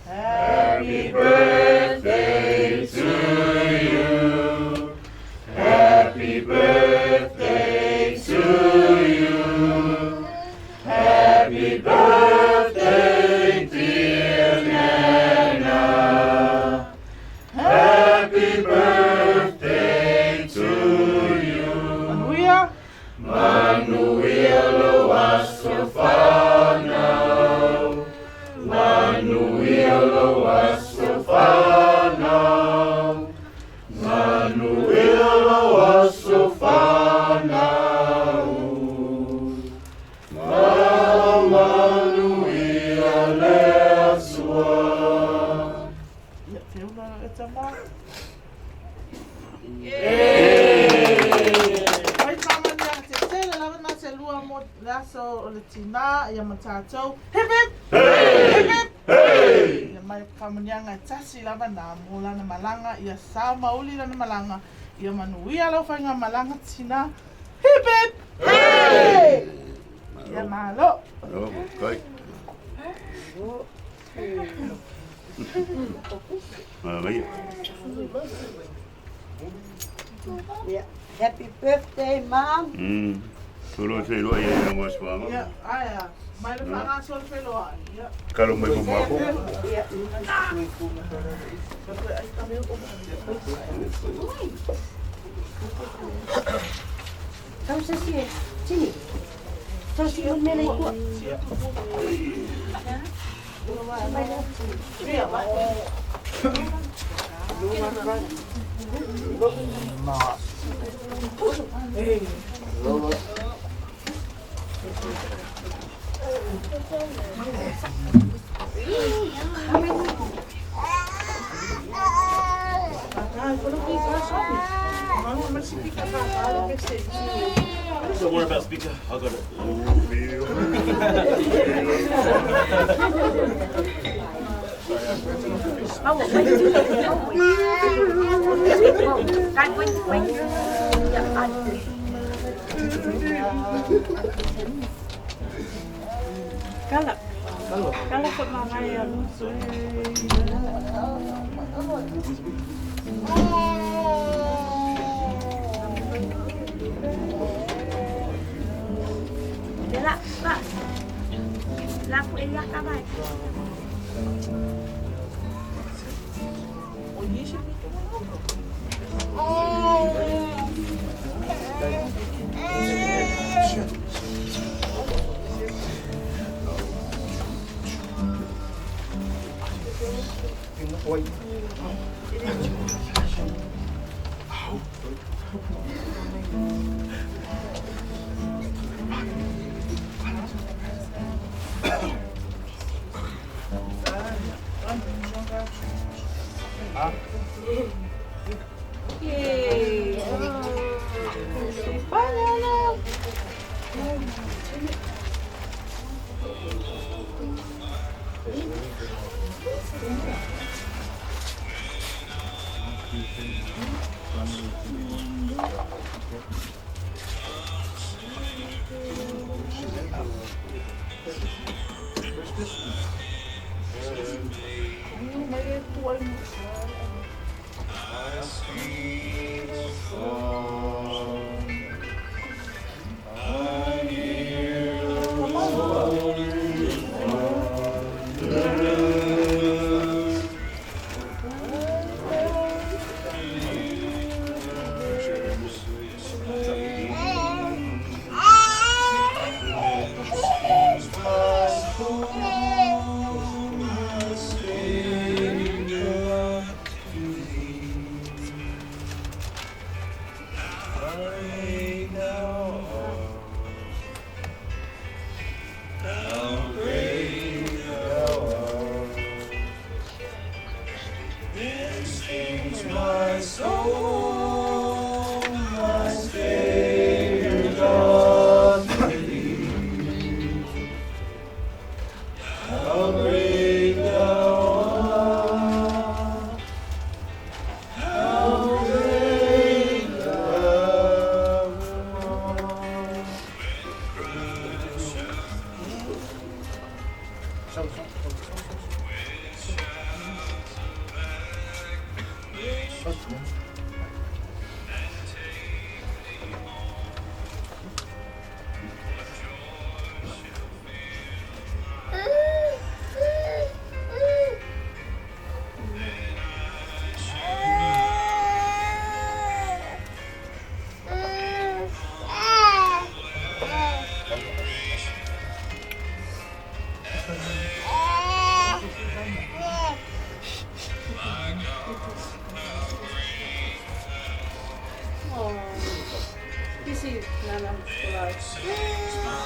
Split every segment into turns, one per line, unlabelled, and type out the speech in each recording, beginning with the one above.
Happy birthday to you. Happy birthday to you. Happy birthday, dear Nana. Happy birthday to you.
Manuia.
Manuia loas Sofana. Manuia loas Sofana. Manuia loas Sofana. Manuia lesua.
Ya, fiona ita ma. Oi mama na te tele lava na se lua mo laso o le tina ia matatou. Hip hip. Hip hip.
Hey!
Ia mai kamanianga tasi lava na mo lana malanga ia sa mauli lana malanga ia manuia lo fainga malanga tina. Hip hip. Hey! Ia malo.
Oh, okay.
Yeah. Happy birthday, Mom.
Tulu se lo ia na mo swama.
Ia aya. Mai le fanga sol felo ia.
Kalau mai bumapo.
Yeah. Kau sesi, sini. Sesi pun mana ikut.
Don't worry about speaker. I'll go to.
Kalau kot mama ya lucu.
Lah, Pak. Laku elah kawan.
Oh, ini sih.
Kisi nanam sekolah.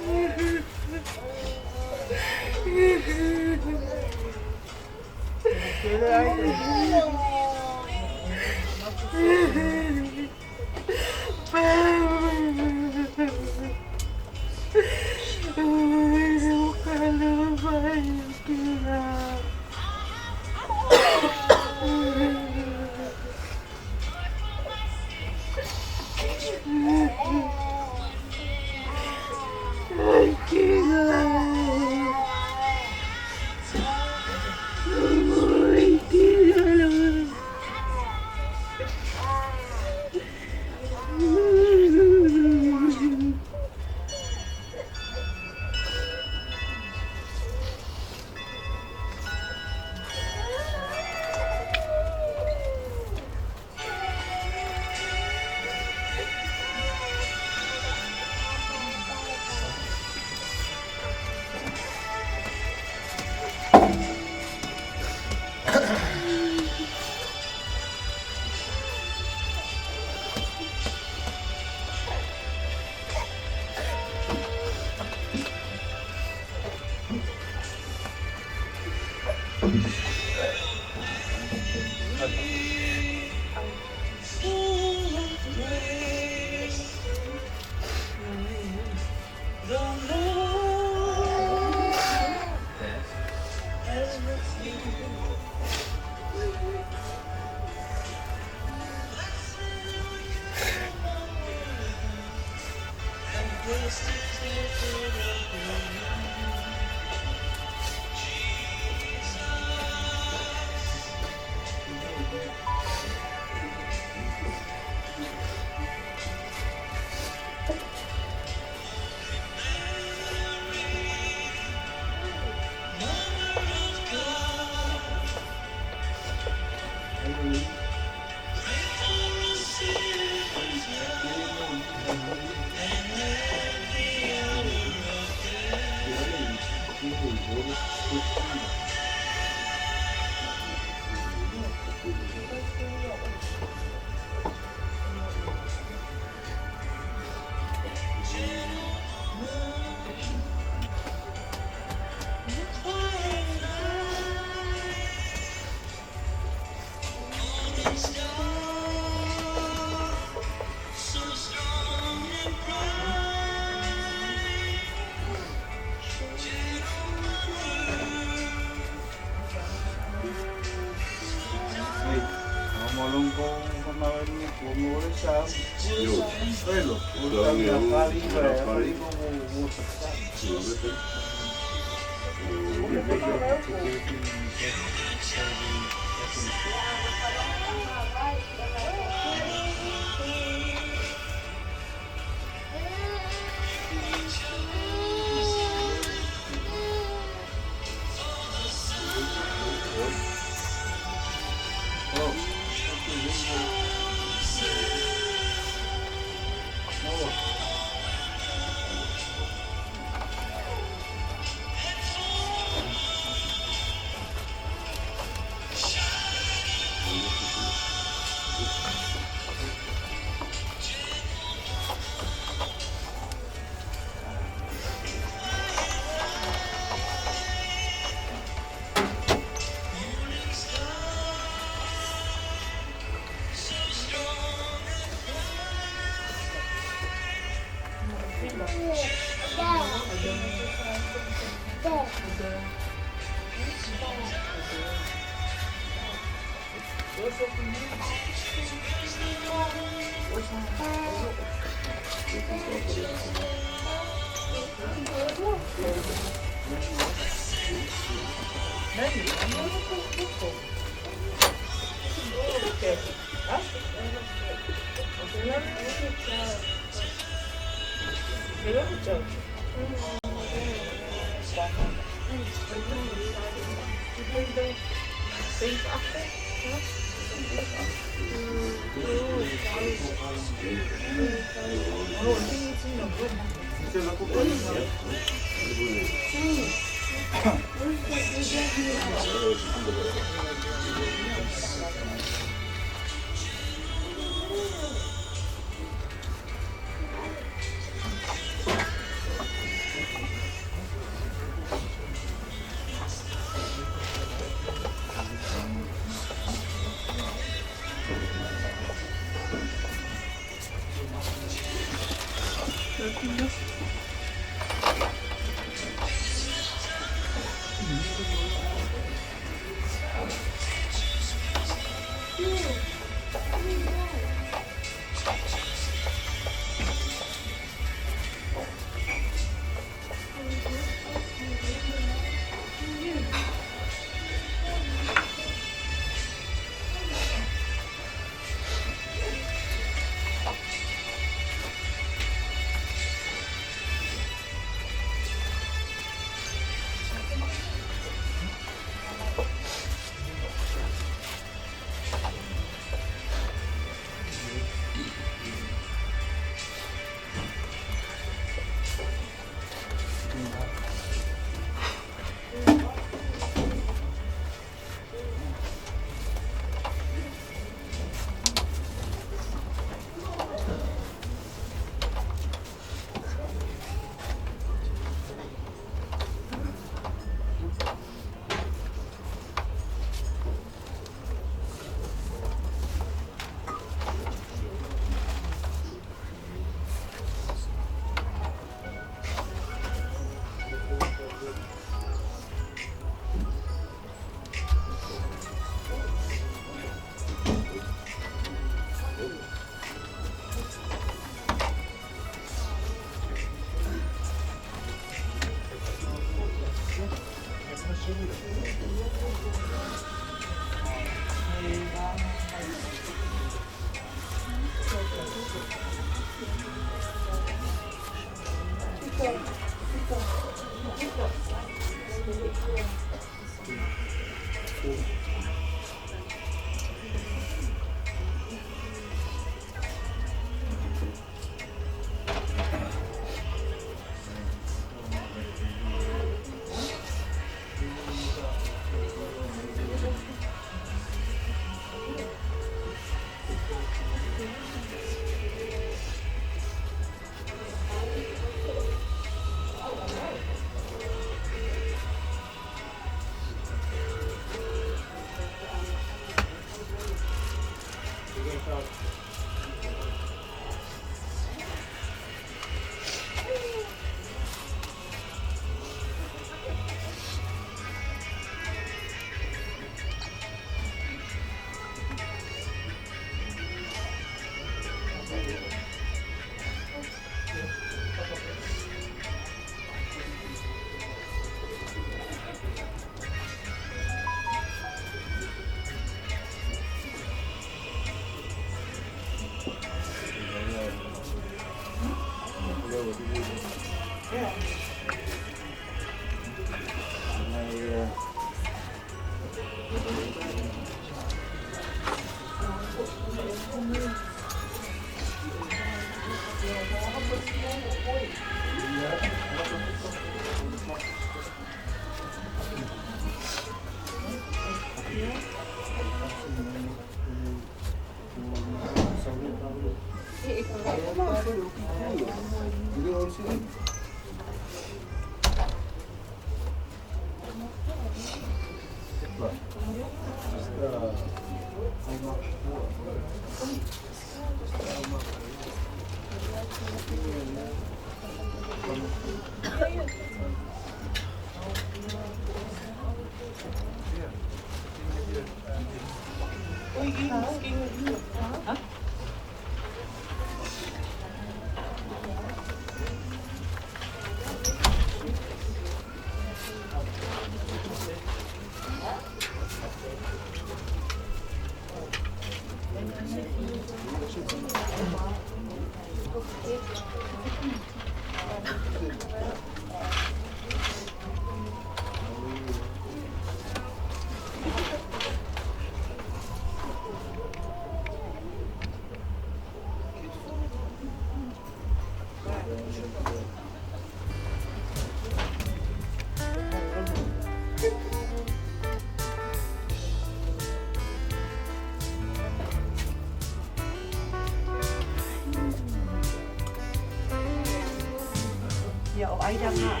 Dạ, ai đang ạ?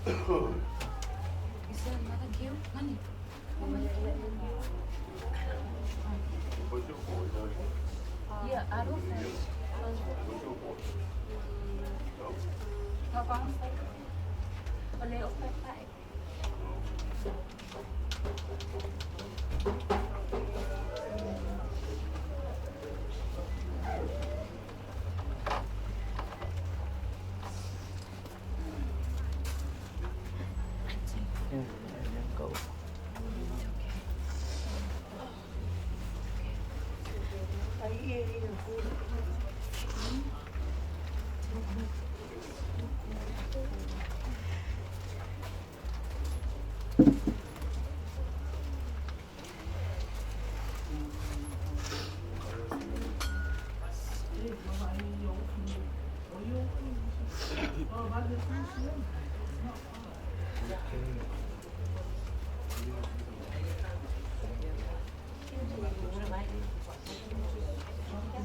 Isa, mata kiyo. Mani. Iya, aduh. Ngọc con ở đây ông phải tại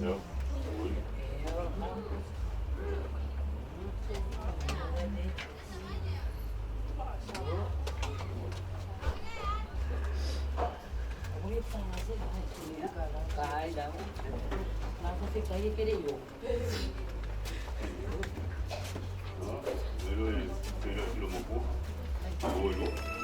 Ja. Lo mopo. Oilo.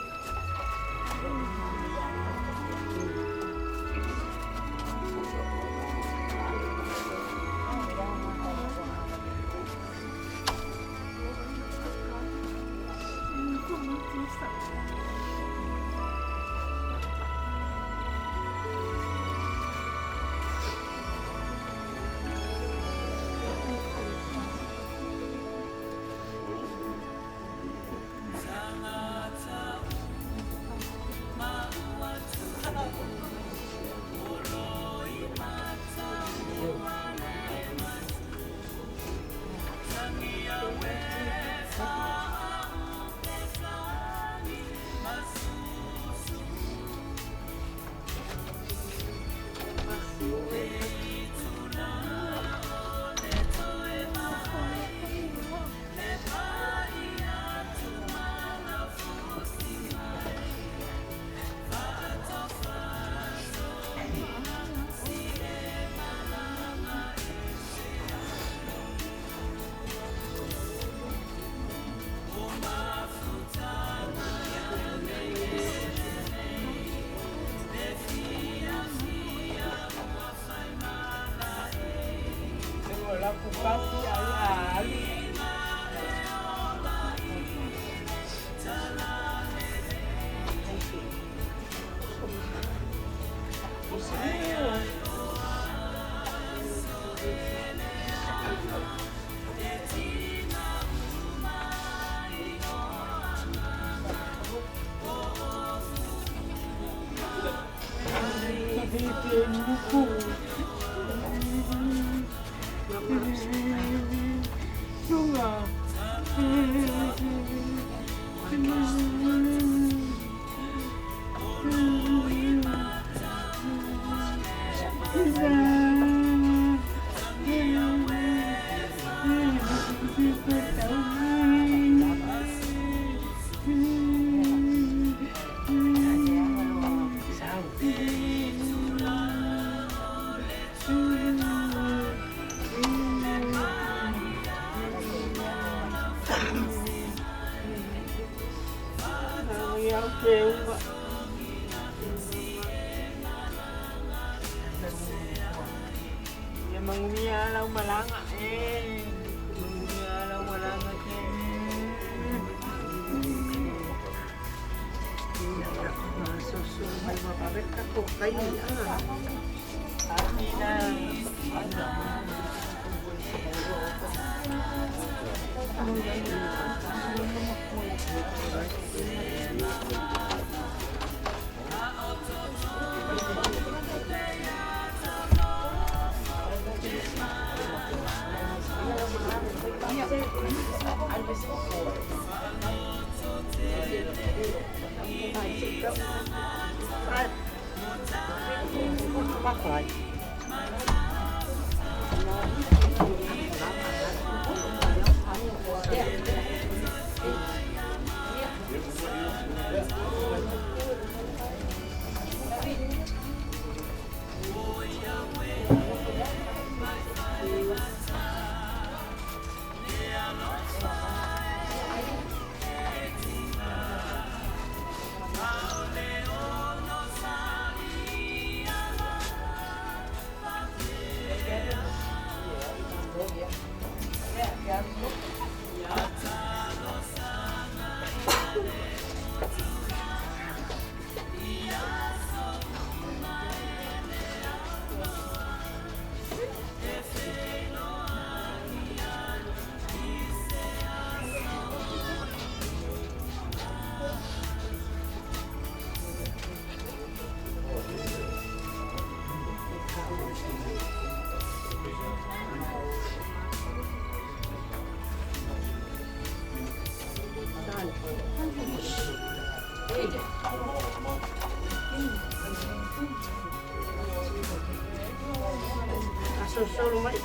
Aso solo mai.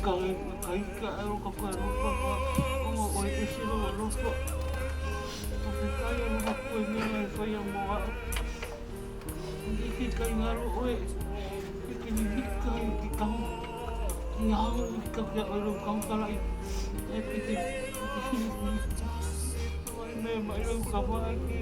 Kau
ka ingaro oe. Ke ni nika ki kau. Ki hao ki kau kia oe rau kau kalai. E pite. Mai mai rau ka wai ki.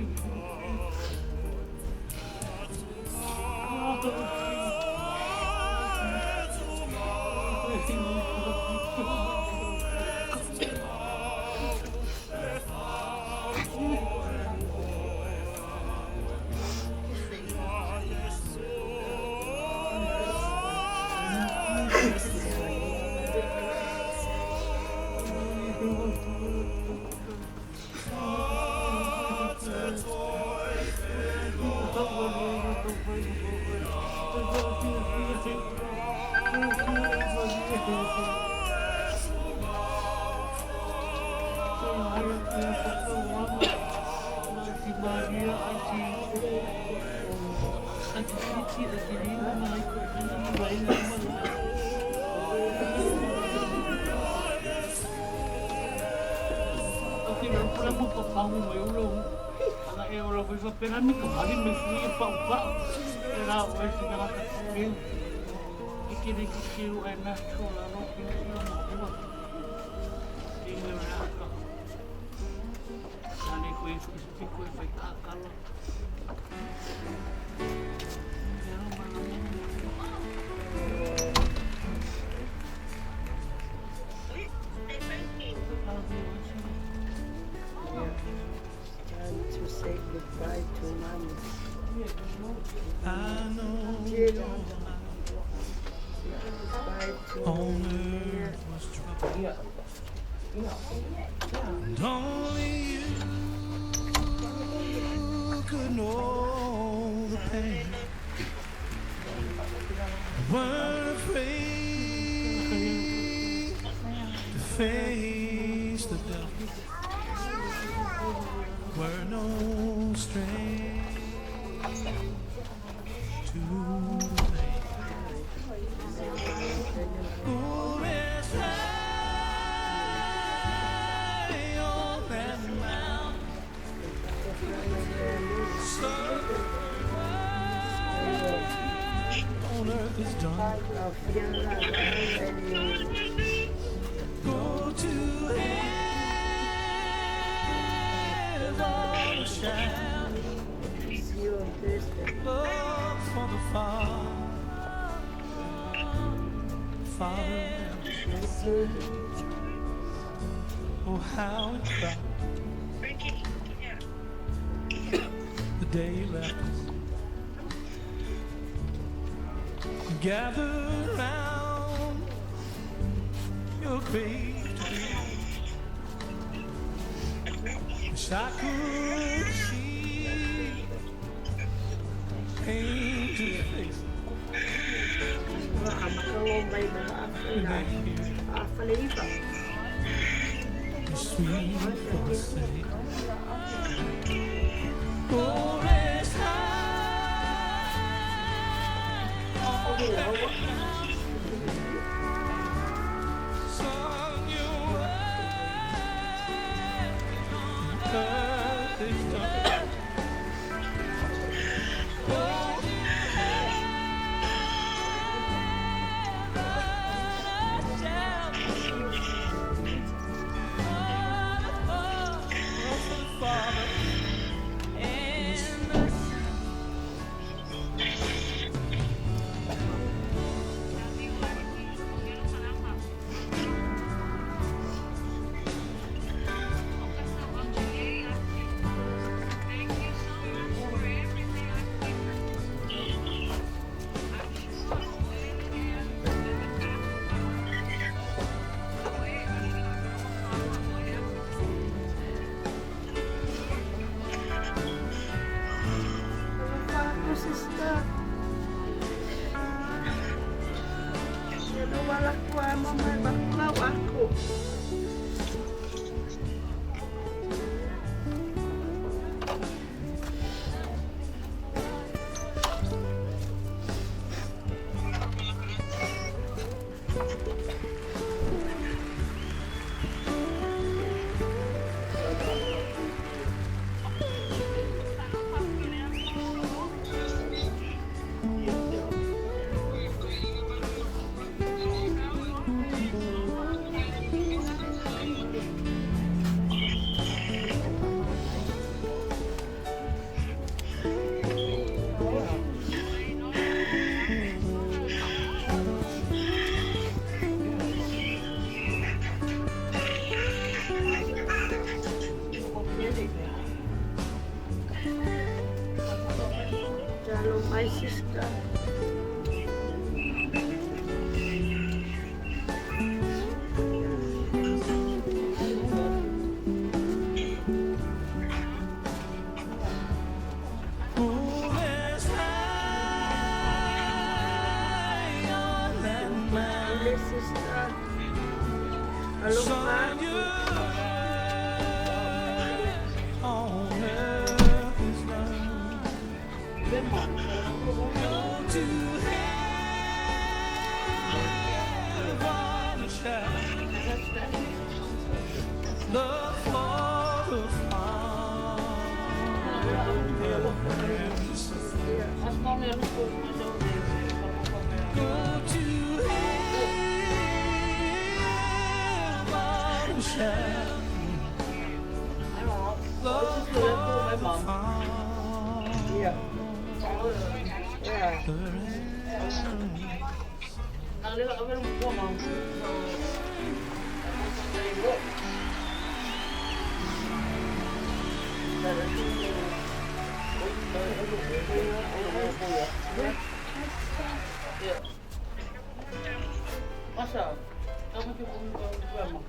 Perani ka hari me fui pa pa era o ese na ka ke ikiri ki o na chola no ki no no dinga na ka ani ko i fu ko i ka kala To say goodbye to mommy.
I know
Goodbye to
on earth was trouble, and only you could know the pain. Weren't afraid to face the devil. Were no strangers to the pain. Who is high on that mountain? So on earth is done. Go to heaven, shine. Love for the Father and the Son. Oh, how it felt the day you left us. Gathered round your grave to be. Wish I could see angels' faces. The sweet voice say, "Oh, rest high on that sun, your earth is done."
Sister. Wala ko mama baklaw ako.
the Father's hands.
As long as it's good, I don't need
Go to heaven, shout the
Ang lila kami ng buwan, ma'am. Masa? Dapat yung buwan mo.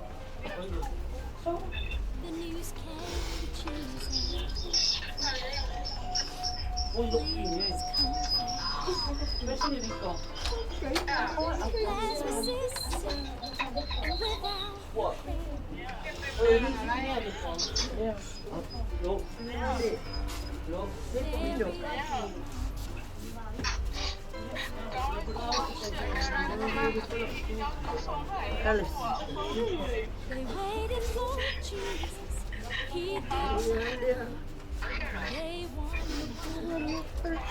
The news came to Jesus.
Bundok ini. Especially dito.
Lazarus is sick without
What? Oh, ini na dito. Yo. Yo.
they waited for Jesus. He came. They wanted somebody said,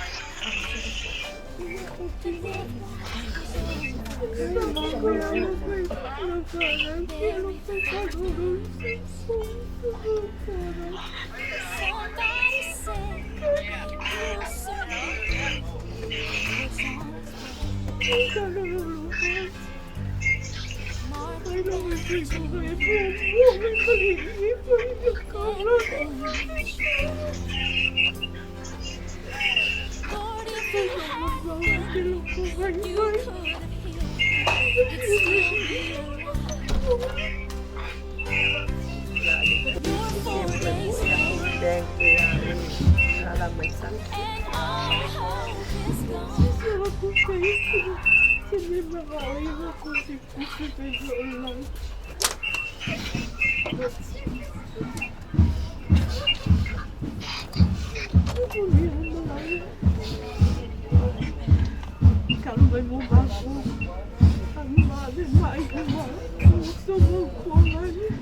"You'll Lord, if you had been, you could have healed. It's still here. You're 4 days old, and all hope is gone.
Kalau may mukha ko, ang mali maigawa, gusto mo ko ngayon.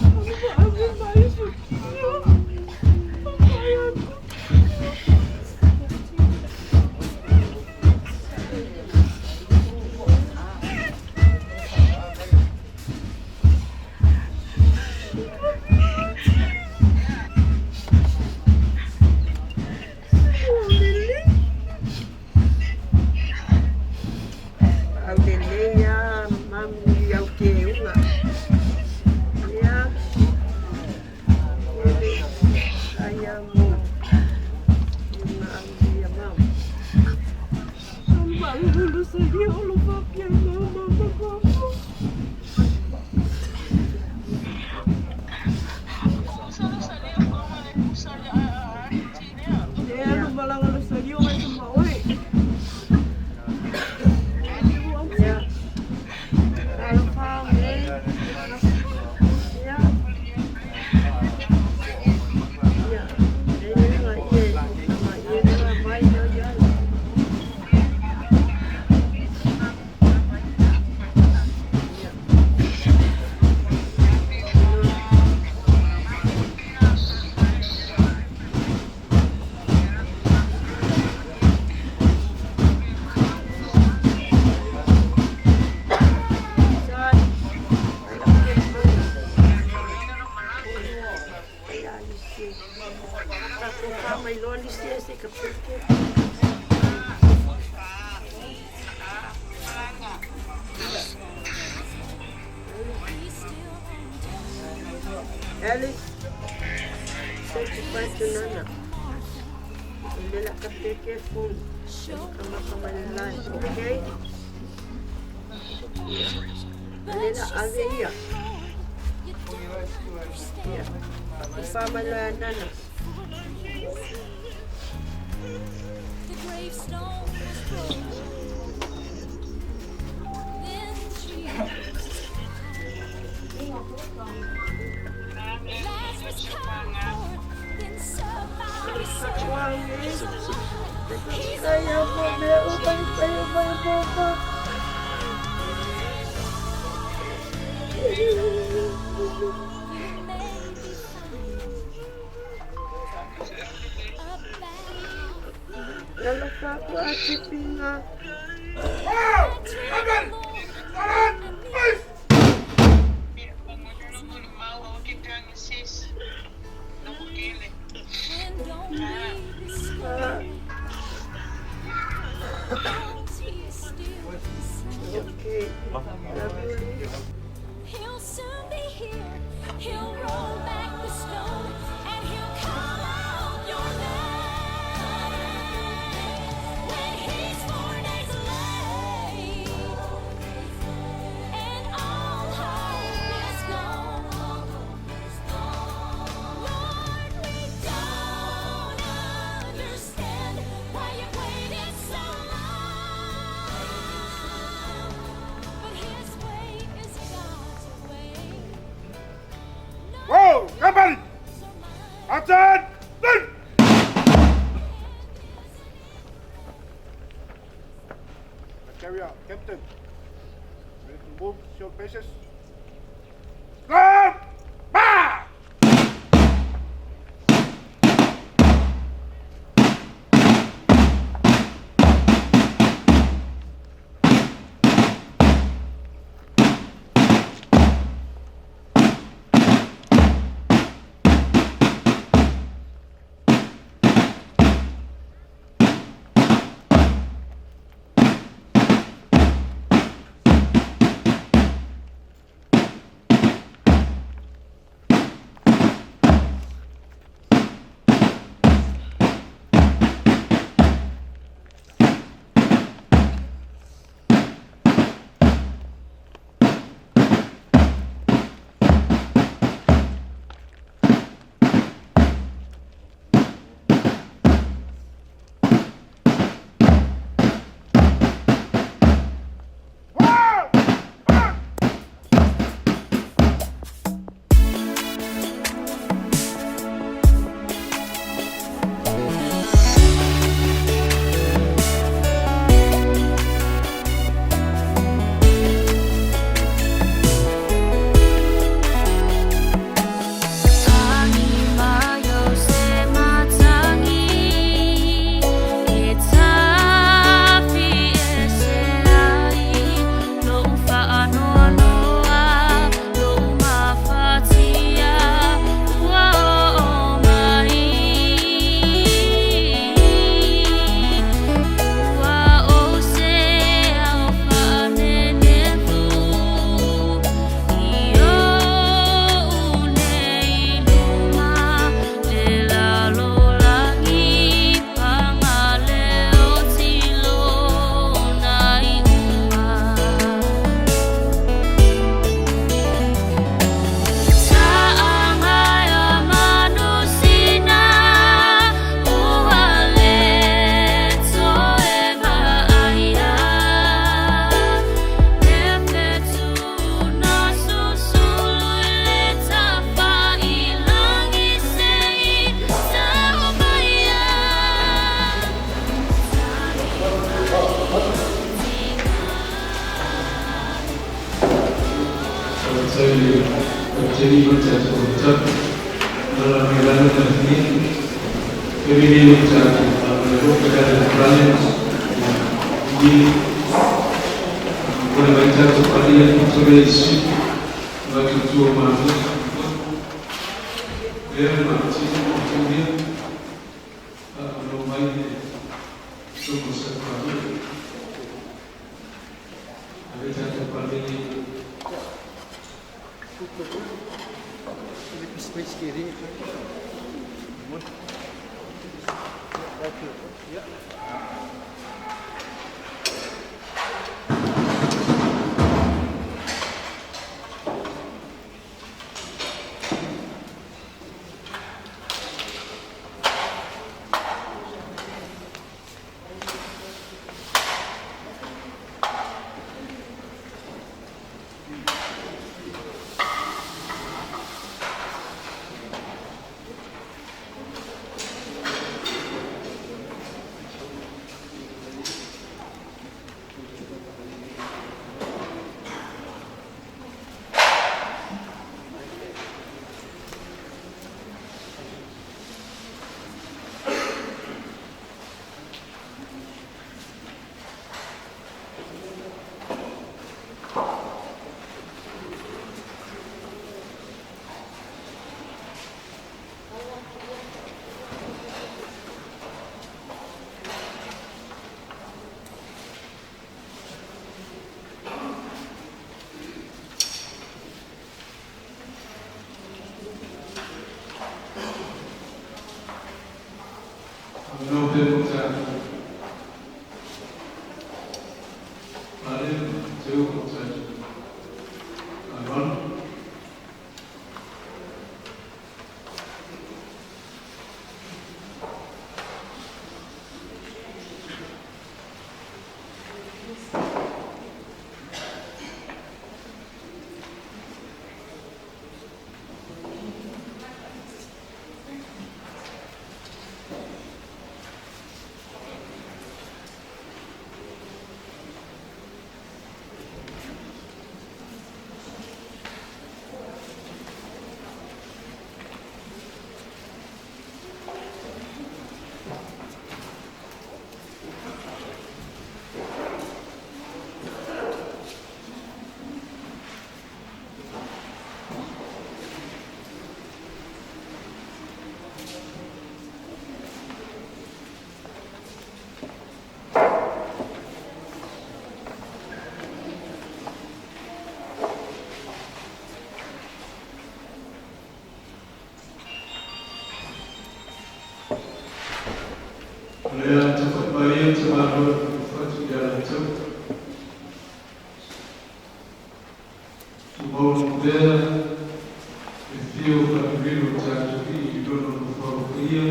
Ang mali maisip niyo, ang bayan ko.
Alice, certified to Nana. Hindi lang ka take careful. Ka makamanlan, okay? Hindi na Avia. Ipamalaan na na.
The gravestone was broken. Then Jesus, Lazarus come forth. Then somebody said,
Kaya mo, meron tayo sa'yo, my mama. Lalasa ko, Ate Pina. Okay. Love you.
He'll soon be here. He'll roll back the stone and he'll call out your name. When he's 4 days late and all hope is gone. Lord, we don't understand why you waited so long. But his way is God's way.
Whoa! Somebody! Outside! Leave! Carry out. Captain. Ready to move your places? Stand! Bah!
saya jadi berjasa ucap dalam menjalankan ini kami ucap menurut keadaan kalian di boleh baca seperti yang sebagai baca tujuh mahu biar macam kemudian rumahnya sungguh sekali ada jatuh pada ini switch kiri. Ya. ia te māroa ki whatu i ara tau. Tu mauri pēr, e whio whakirino tātou i dono no whaukia,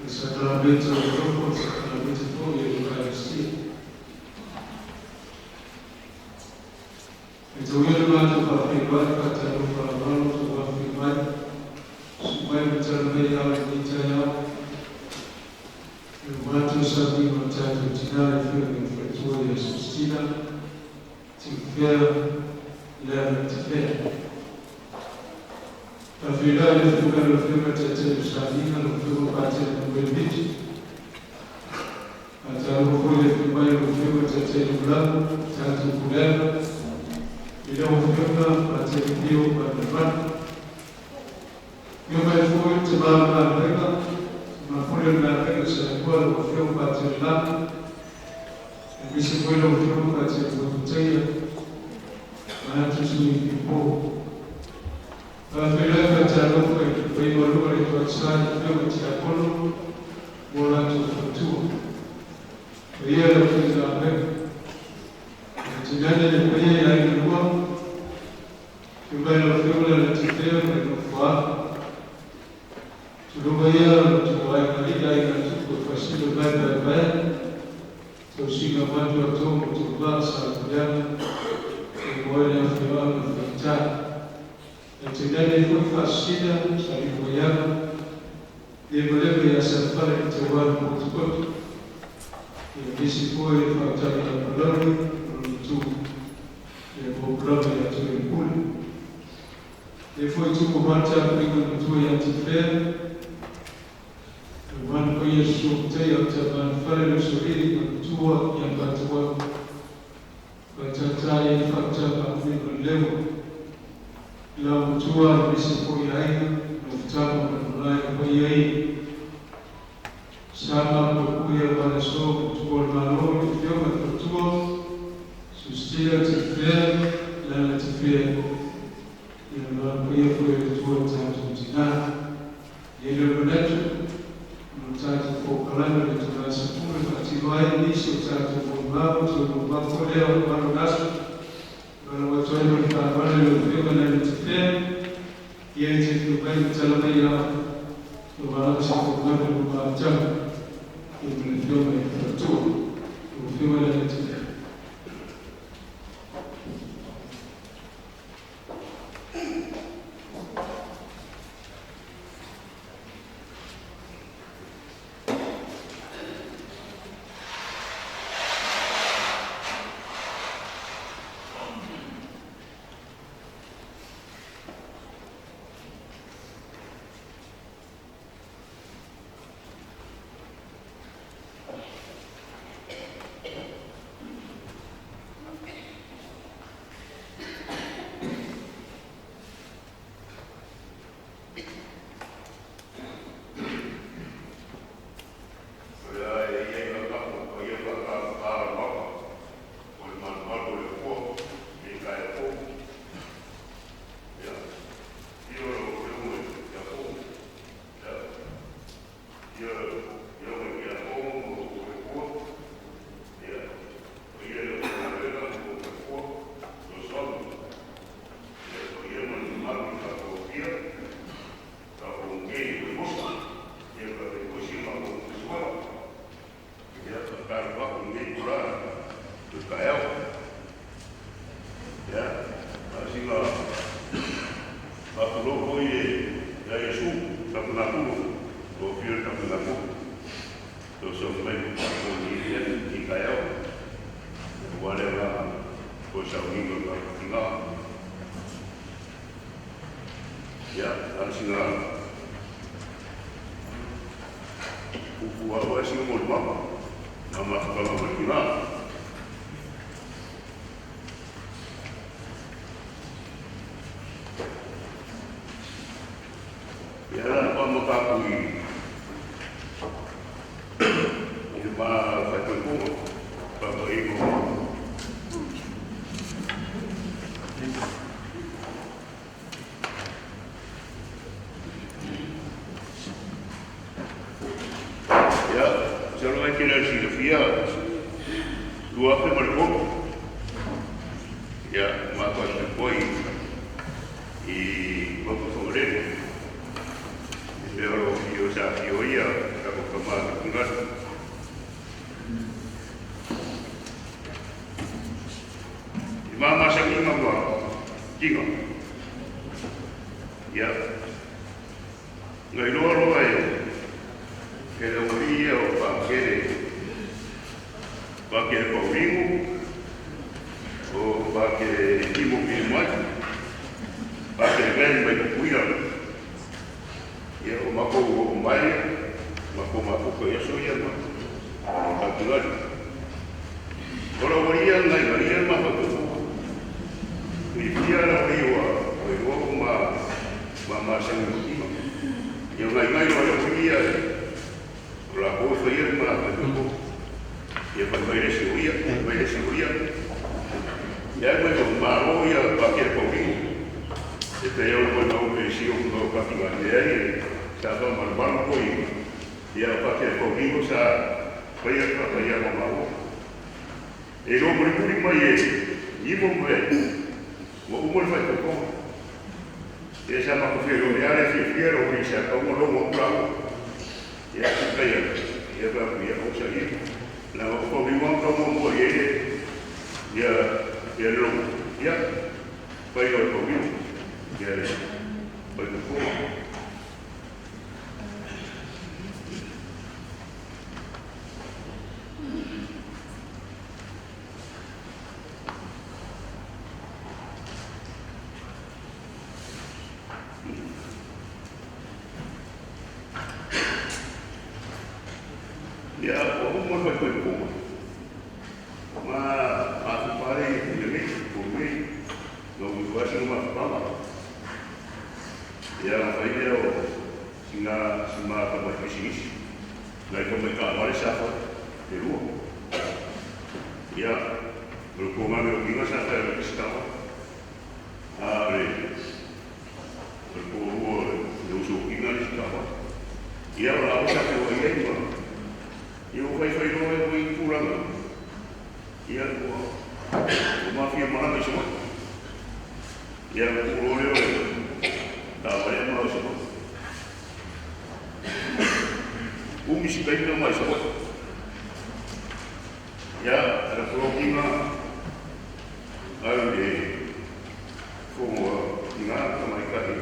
e sakramento o roko, sakramento tō i Eucharistia. E tau ia mātou whawhi mai, kataro wharamano, tō whawhi mai, supai me tara mei au i tai au, e mātou sabi no tātou tina e whio me whaitua i Asustina, te whia lea te whia. A whira e whiuka no whiuka te te usahina no whiuka pāte no whiuka. A tāro hoi e whiumai no whiuka te te ulamu, tātou kulera, I reo whiunga a te whio a te whana. Io mai fwoi te māu nā renga, ma fwoi nā renga sa kua o whiunga a te lana. E misi fwoi no whiunga a te whakuteia, ma atu sui I pō. A whiunga te alofa I wai marua I whatsai whiunga te akono, mō rātou whatua. E ia la whiunga a renga. Te nane e pēia I ai rua, ki mai no whiunga na te whea mai no wha. Tu runga ia no te wai marika I na tuku e whasino mai mai mai, tau singa matu a tō mo te wā sa kuiana, e moe na whiua na whita. E te nane e hui whasina, sa I kuiana, e malewe I asa whare I te wā mo te koto. E misi fwoi e whaatari a palari, tu e programa ya tu e puli. E foi tu ko marcha pringo tu ya te fer. E man ko Yesu te ya te man fare no soriri ko tua ya patua. Ko tata e fakta pa pringo levo. La tua bisi ko ya no tama no lai ko ye. Sama ko kuya para so ko malo ko yo ko tua. Sustia te whea, lana te whea. I rā kuia koe o tua tātou tina. I rā manatu, no tātou pōkalanga le tō rāsa pume, pati vai nisi o tātou pōmāo, tō no makorea o maro nasu. Rāna watoe no whāwane o whiunga lana te whea. I ai te whiukai me talamai a o wānasa pōmāo o mātanga. I mene whiunga I whatua, o whiunga lana te whea.
Solo kena silafia lua pe marco ya mako se foi e vamos sobre pero yo sa yo ya como como ngas mama sa kinga mo kinga ya ngai loro ai que lo veía o para que el paulinho o para que el tipo filmar para que venga vai cuidar e o mako o mai mako que eu sou eu para cuidar ora voria ngai varia mako e via la riua o uma sangue eu ngai no voria la cosa ya más y el papel de seguridad ya luego malo ya cualquier poquito este ya lo puedo decir no prácticamente ahí está todo mal banco y ya cualquier poquito se vaya a malo el hombre público y hombre como el fallo como esa más que lo de área si quiero y se como lo mostramos ya se calla, ya va a conseguir. La comimos como muy bien, ya lo, ya, pero lo comimos, ya le, pues lo como. Ya, como foi como? Mas a pare de mim, por mim, não vai ser uma fala. Ya, vai ver o singa como é que isso. Vai começar a falar safa, Peru. Ya, o como meu amigo já estava. Abre. O como eu sou que não estava. E agora a safa foi aí, eu vai no é curando e a mafia manda isso e a curou tá vai mais me se não mais já a próxima aí como nada mais caro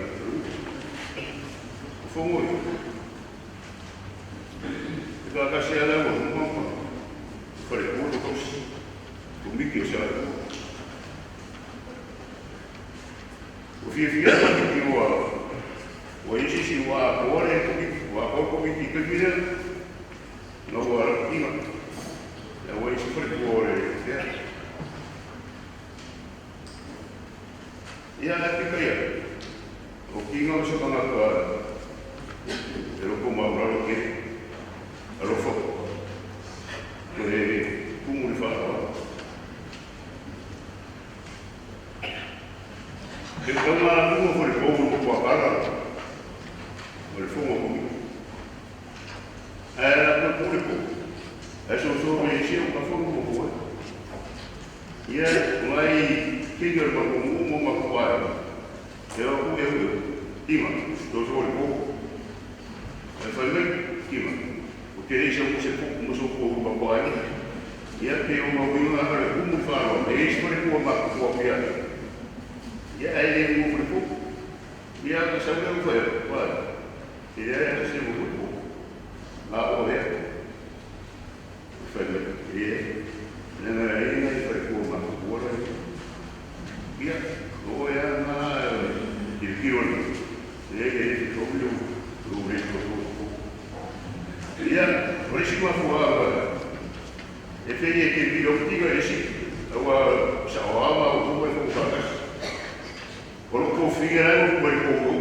como a se ela não foi muito comigo que já o vivia que o existe o agora o agora comigo que vira não agora aqui não o existe foi agora e a fica o que não se dá nada eu como agora que allo foco come fa e come uno fuori poco può parlare il fumo come era pure poco adesso sono riuscito a fare un po' fuori e mai figlio ma come ma qua io come prima lo fuori poco e fai me prima porque já começou com o papai e até uma ouviu agora como fala é isso para o maco com a piada e aí ele não foi pouco e a sabe não foi vai e aí assim muito pouco a olha foi e não era ele foi com o maco com a e olha na ele virou ele ficou o resto ya risiko kwa efeli ke video tiga risiko wa sawa o ko ko ka ko ko fiera ko ko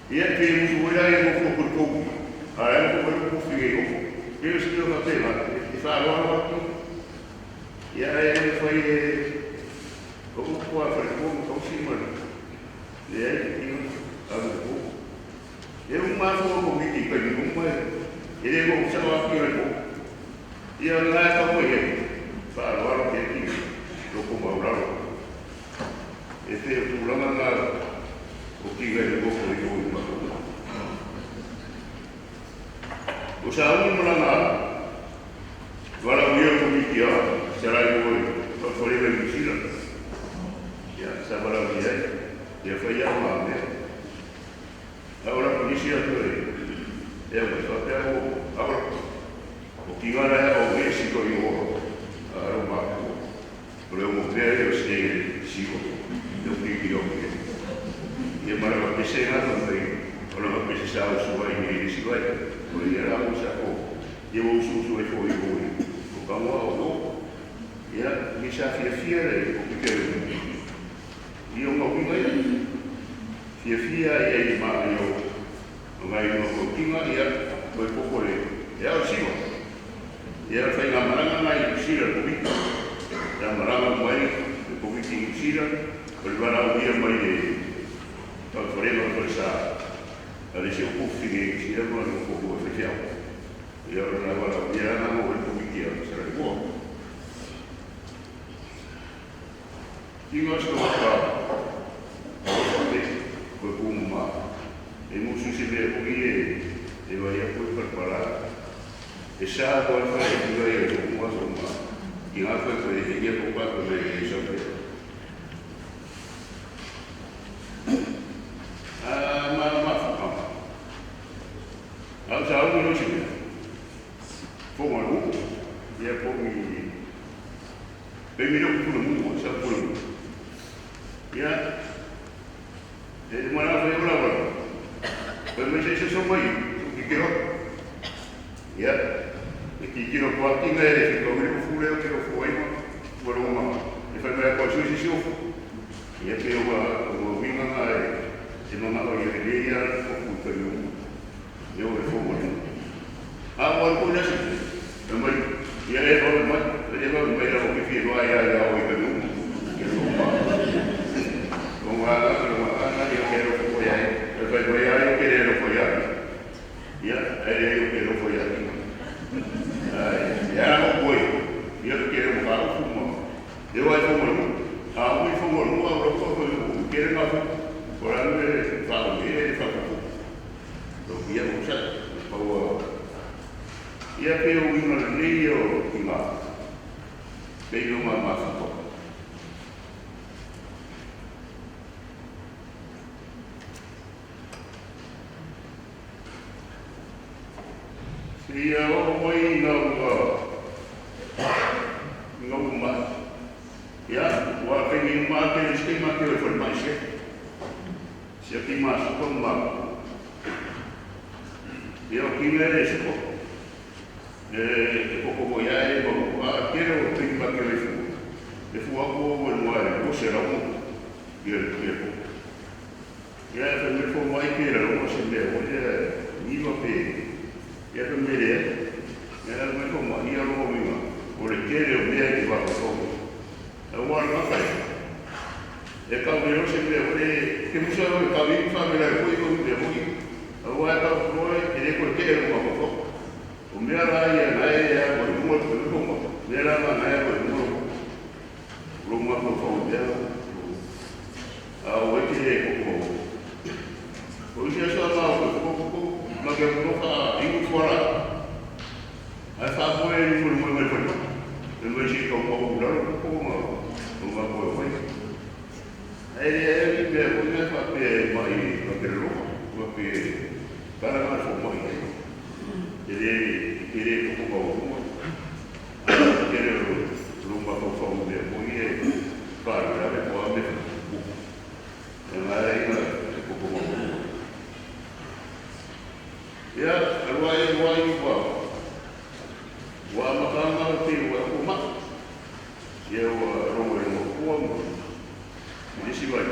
ya ke mu wala ya ko ko ara ko ko fiera ko eu sei o tema e fa agora ya foi como ko a fazer como cima e aí eu uma vou comigo para ele não ele não se vai aqui Ia ngā e tau e whaaroaro ke ki loko mauraro. E te tūranga ngā o ki gai le goko i koi mako. O sa uni maranga wala uia ko mi ki a sarai koi whakorebe mi sira. Ia sa wala uia ia whai a maa mea. Aora polisi atu e e a whapea o aora. O ki ngara e o e siko i oro a aro mako. O leo mo pea e o stege siko. E o ki o ki. Ia mara wa pese ngata mai. O la wa pese sa o sua i me i siko ai. O le ia rao sa ko. Ia o usu e fo i koi. O kamua o no. Ia mi sa fia fia le o ki kere. Ia o ngau ngai. Fia fia ia i maa i o. O ngai no ko kinga ia ko e poko le. Ia o siwa. Ia whai ngā maranga mai i sira kumika. Ia maranga mai i kumiki i sira. O le wara o ia mai e whakorema kore sa. A le se o kufi i sira kua no koko e whewhiao. Ia o la wara o ia ana mo e kumiki a sara i kua. Inga sto waka. Whate koe kumu maa. E musu se mea kuki e vai a koe parparara. E sa ko al fai ki vai e ko mo so ma ki nga fa ko e ye ko pa ko e so pe ma fa ka al sa o no chi po mo lu ye po mi pe mi no ku no mo sa po lu ya e mo na fa yo la wa pe me se so mai ki kero ya ki kiro kwa kinga e ko me ko fule o kiro foi mo ro ma e fa me ko su si su e pe o winga na e no na o ye ya ko ku ko yo e fo mo a mo ko na si e mai ya e o ma e ko me ro ki fi ro ya o e no ke ro ma ko ma na yo ke ro ko ya e fa ko ya yo ke ro ko ya ya e yo ke ro ko ya ya no voy yo quiero mojar un fumo yo voy a fumar a muy fumo no a lo que quiere más por algo de familia de familia lo que ya no sé por ya que un río y más pero más poco si yo voy no más ya wa que mi ma que estima que fue más si aquí más con más yo quiero eso poco voy a quiero que me que fue algo bueno no será un y el tiempo ya me fue muy que era no se me voy ni lo que ya que me de ya me como ya lo mismo por el que le voy a llevar todo agora não faz é calmeiro se me que me chama o caminho familiar foi como de muito agora tá foi ele porque uma foto o meu raia é muito como era na é muito uma foto dela a o que é como hoje é só mal mas eu não tá indo fora a favor ele foi muito muito eu não sei como como uma boa coisa ele me fazer mais porque para mais foi ele como ele uma fofoca de foi para ver como ela aí como ya ruai igual wa makanga te wa kuma ya wa roe no kuam disi vai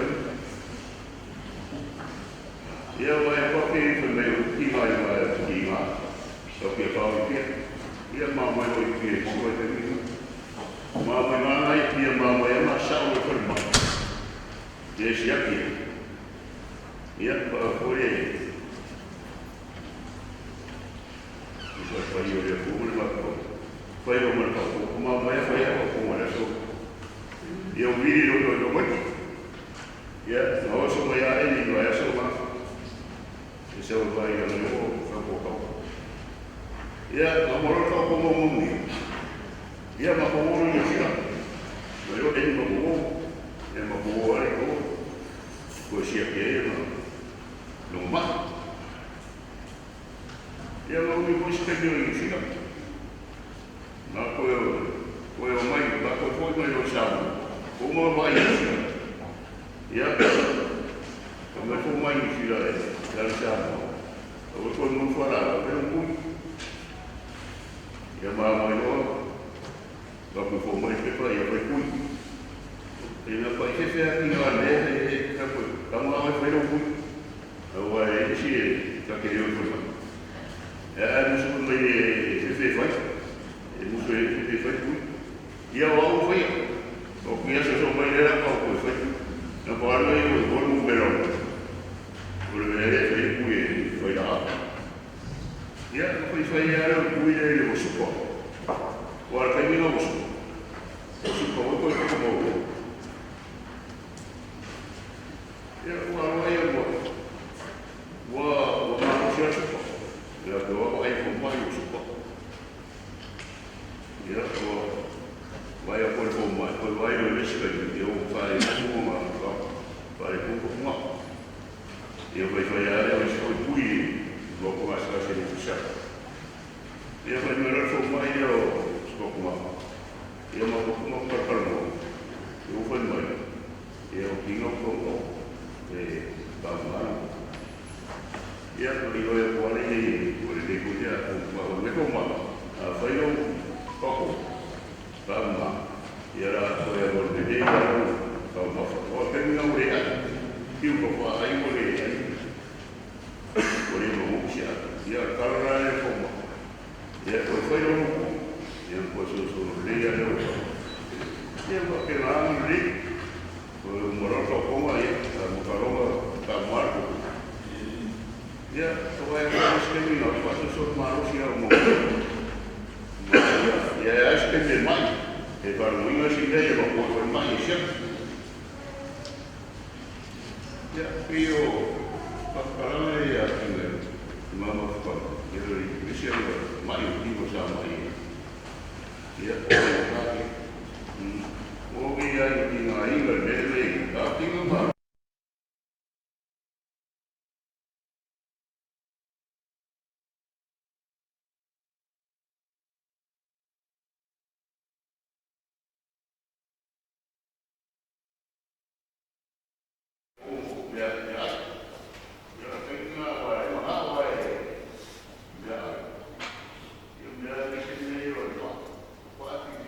ya wa ko ke te me ki ma so ke pa ke ya ma mai o ke so te ni ma mai ki ma ma sa o ko ma ya si aquí ya pa fore Isso aí eu ia público Fai o mana kau, kuma mai fai o kuma na so. Ia wiri no mati. Ia, na oso mai a e ni no so ma. E se o vai o no fa po kau. Ia, na moro kau ko mo mo. Ia ma ko mo ni sira. No yo e mo mo. E ma ko ai ko. Ko sia ke e no ma. Ia ma ui ko sia ke ni sira. Na koe o mai, na koe foi mai o sabu. O mo mai sira. Ia, o me foi mai sira e, o sabu. O koe mo fara, o me mui. Ia ma mai o, na koe foi mai pepa, ia foi kui. E na koe se fea ki ngā nea e ka koe, ka mga mai whairo kui. O ai e si e, ka ke reo foi mai. Ia, a musu mai e se fea whai. E muso e fai kui. Ia o au fai. O kia se so mai lera kau koe fai. Na pāra e o bolu mu mera. O le mera e fai kui e fai la apa. Ia, o fai ara o kui e o supa. O ara kai mina o supa. O supa o koe kaka mau. Ia, o ara e o o maro sia supa. Ia, o ai ko mai o supa. Ia, o vai a koe kō mai, koe vai o resika i o whare kūma ma whare kūko kuma. Ia vai whai are o isi koe pui i loko asa se ni kusaka. Ia vai mera kō mai o sko kuma. Ia ma kuma parparamo. Ia o whai mai. Ia o kinga kōko e tāmara. Ia kori o e kuare e kore te kutea o meko ma. Whai o koko. Tama, ia rā koe a moro te te karu, kau mawha. O tēnga o re ai, kiu ko wha ai o re ai. O re mo moksia, ia karara e whoma. Ia koe whairo moko, ia koe so re ai o wha. Ia koe ke rāngi re, koe morata o konga ia, ka mokaronga ka marko. Ia, koe ai koe skemi na wha so marosia o moko. Ia acho que é mais, é para não ir assim daí, é para pôr mais, certo? Ia, eu, para aí, assim, mama, eu disse mais o que você ama aí. Ia, o que aí tinha ainda, dele, tá, tinha uma. What?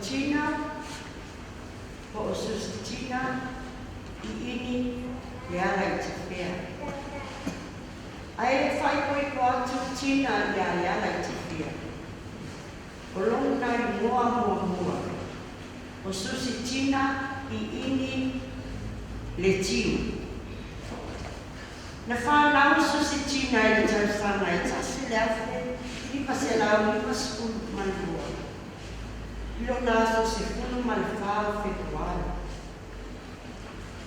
China, po usus China, ini yalai tefia. Ai fai koi kuatu China yalai tefia. Olong nai mua. Usus China, ini letiu. Na whanau usus China i tau whanai tasi leafe, i paselau i paskulu manua. Leonardo se funu malfao februário.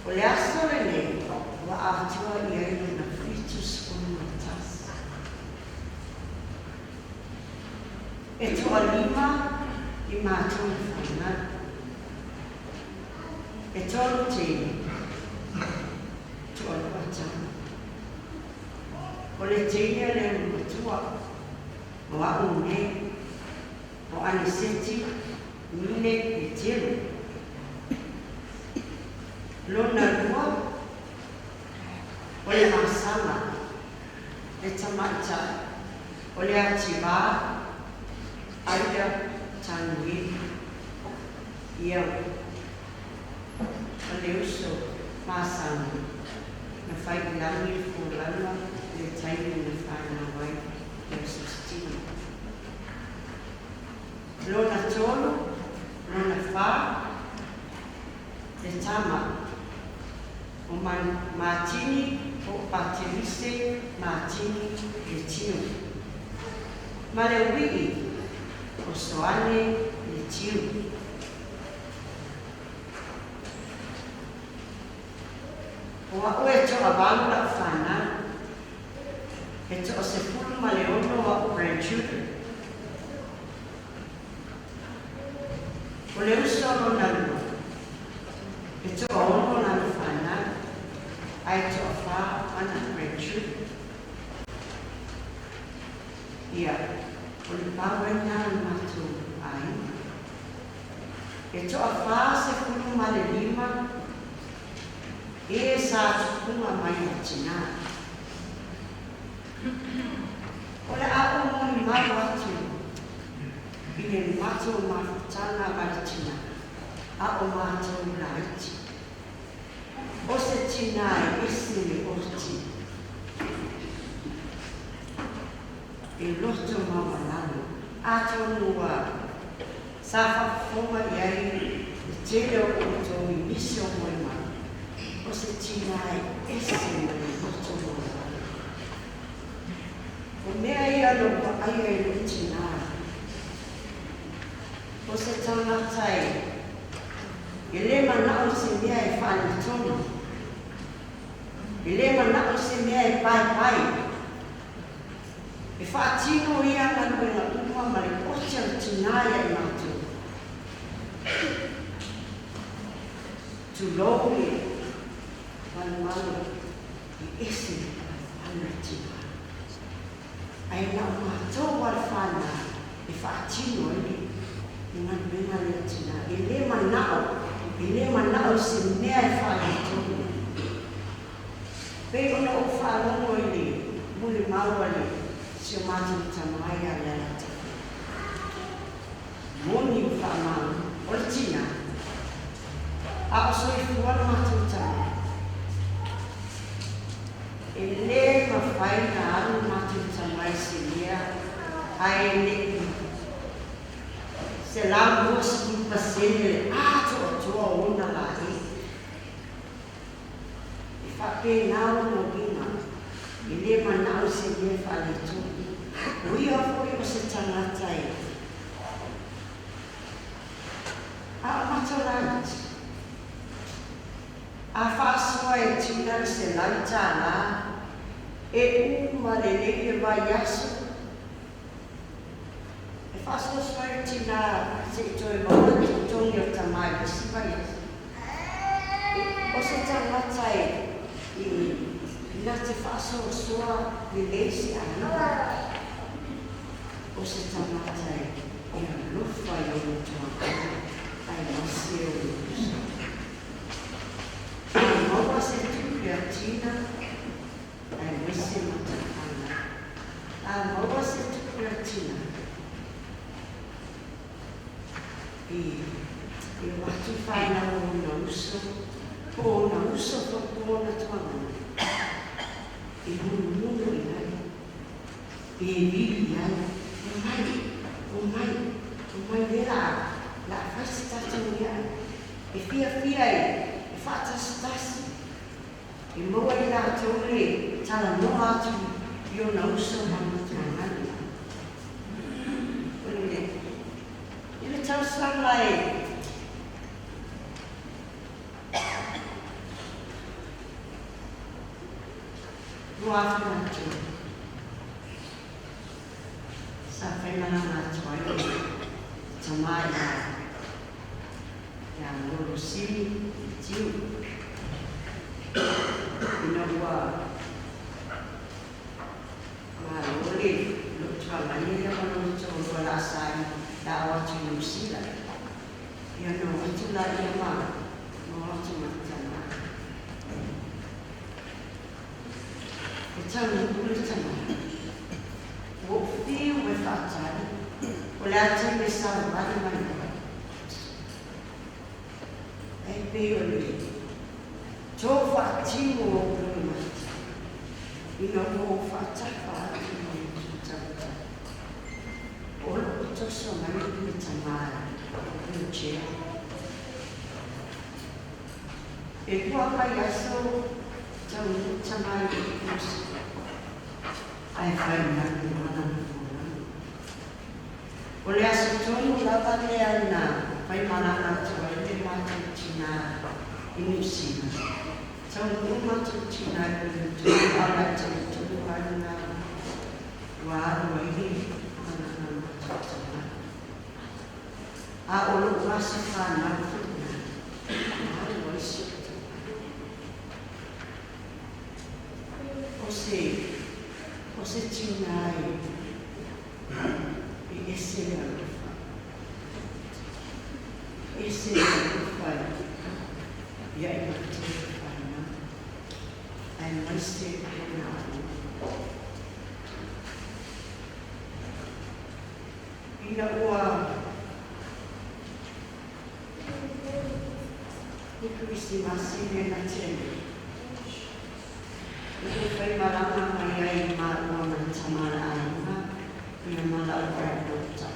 Olhar só ele, o atua e ele na fritos como uma taça. E tu alima e matou o final. E tu alutei, tu aluatama. Oletei ele no tua, o aune, o aniseti. Mine e tiro. Lona lua, ole masala, e tamata, ole ativa, aida tanui, ia, ole uso, masana, na fai langi fulana, le taimi na fai na wai, le sustina. Lona tolo, Lona fa, te tama, o Martini, o Patrice, Martini, e tio. Ma le wiki, o Soane, e tio. O a oe to a bala whana, e to o se pulu ma le ono a grandchildren. O le uso o nalua, e to o ono na whana, ai to a wha ana grandchildren. Ia, o le pawe na matu ai. E to a wha se pulu ma le lima, e sa tukunga mai a tina. O le a o moni maru atu, i le mato mafutanga mai tina, a o mato laiti. O se tina e isi o ti. E loto mawalano, ato nua, sa whakoma iai, e tele o koto i misio moima. O se tina e ese mai loto moa. O mea ia loko aia i lo tina. o se tangata e le mana o se mea e whani tono. E le mana o se mea e pai pai. E whaatino ia ngā ngā uma ma le ocha o tinaia i mātou. Tu loge, manu i ese ana tina. Ai ngā mātou wale whana e whaatino i ngā mena le tina. E le manao se mea e whani tono. Pei ona o whalongo i le mule maua le si o mātou tamai a le alata. Moni o whamau, o le tina. A o soi fuana mātou tamai. E le mawhai na aru mātou tamai se lea, ai le se la mosi ki pasene le ato toa ona la e. E whape nao no gina, e le manao se lea whale tō. Ui a fwoi o se tangata e. A matarangi. A whaasua e tina se laita la. E uma le leke vai aso. E whaasua e tina se toi maua ki tongi o tamai pisi vai aso. O se tangata e. Ina te whaasua sua le leisi ana. O se tamata e a lufa i o tua ai masi o lusa. A maua se tupi a tina ai masi matakana. A maua se tupi a tina e watu whaina o na uso, o na uso whapu na tuana. E munu i nai, e nili ai. O mai vera, la fasta tania. E fia e fatastasi. E moa i la tole, tala no atu, io na uso mama tuangani. Ile tau sala e. Ruafu na tu. Sa whaimana ngā tuai tamai ia ngoro siri, tiu. Ina ua ngā lore, lutua manila mano tō ua la sai, la awa tu New Zealand. Ia no atu la ia ma, no atu matana. E tau ngūle tamai. O fio e whaatari, o le atu me saru mani mani. E peo le, tō whaatimo o kuru mati. Ina o whaataka atu mo i tutauta. O lo toso mani me tamara, o kuru chea. E kua mai aso, tau tamai i kusi. Ai whai nani mana mwana. O le aso tonu lava le ana, whai mana atua e le mātou tina i New Zealand. Tau o mātou tina i le tunu ala tau tunu ana wa arua i le ana na mātou tina. A o lo wasa whana whina, a arua i sota. O se tina e ese le alufa. Ese le alufa ia i mati whaina. Ai maise e ngā alu. Ina ua ni Kristimasi me na tene. Ito kay marama mai ai marama ng tamara aina, pinamala ay dokta.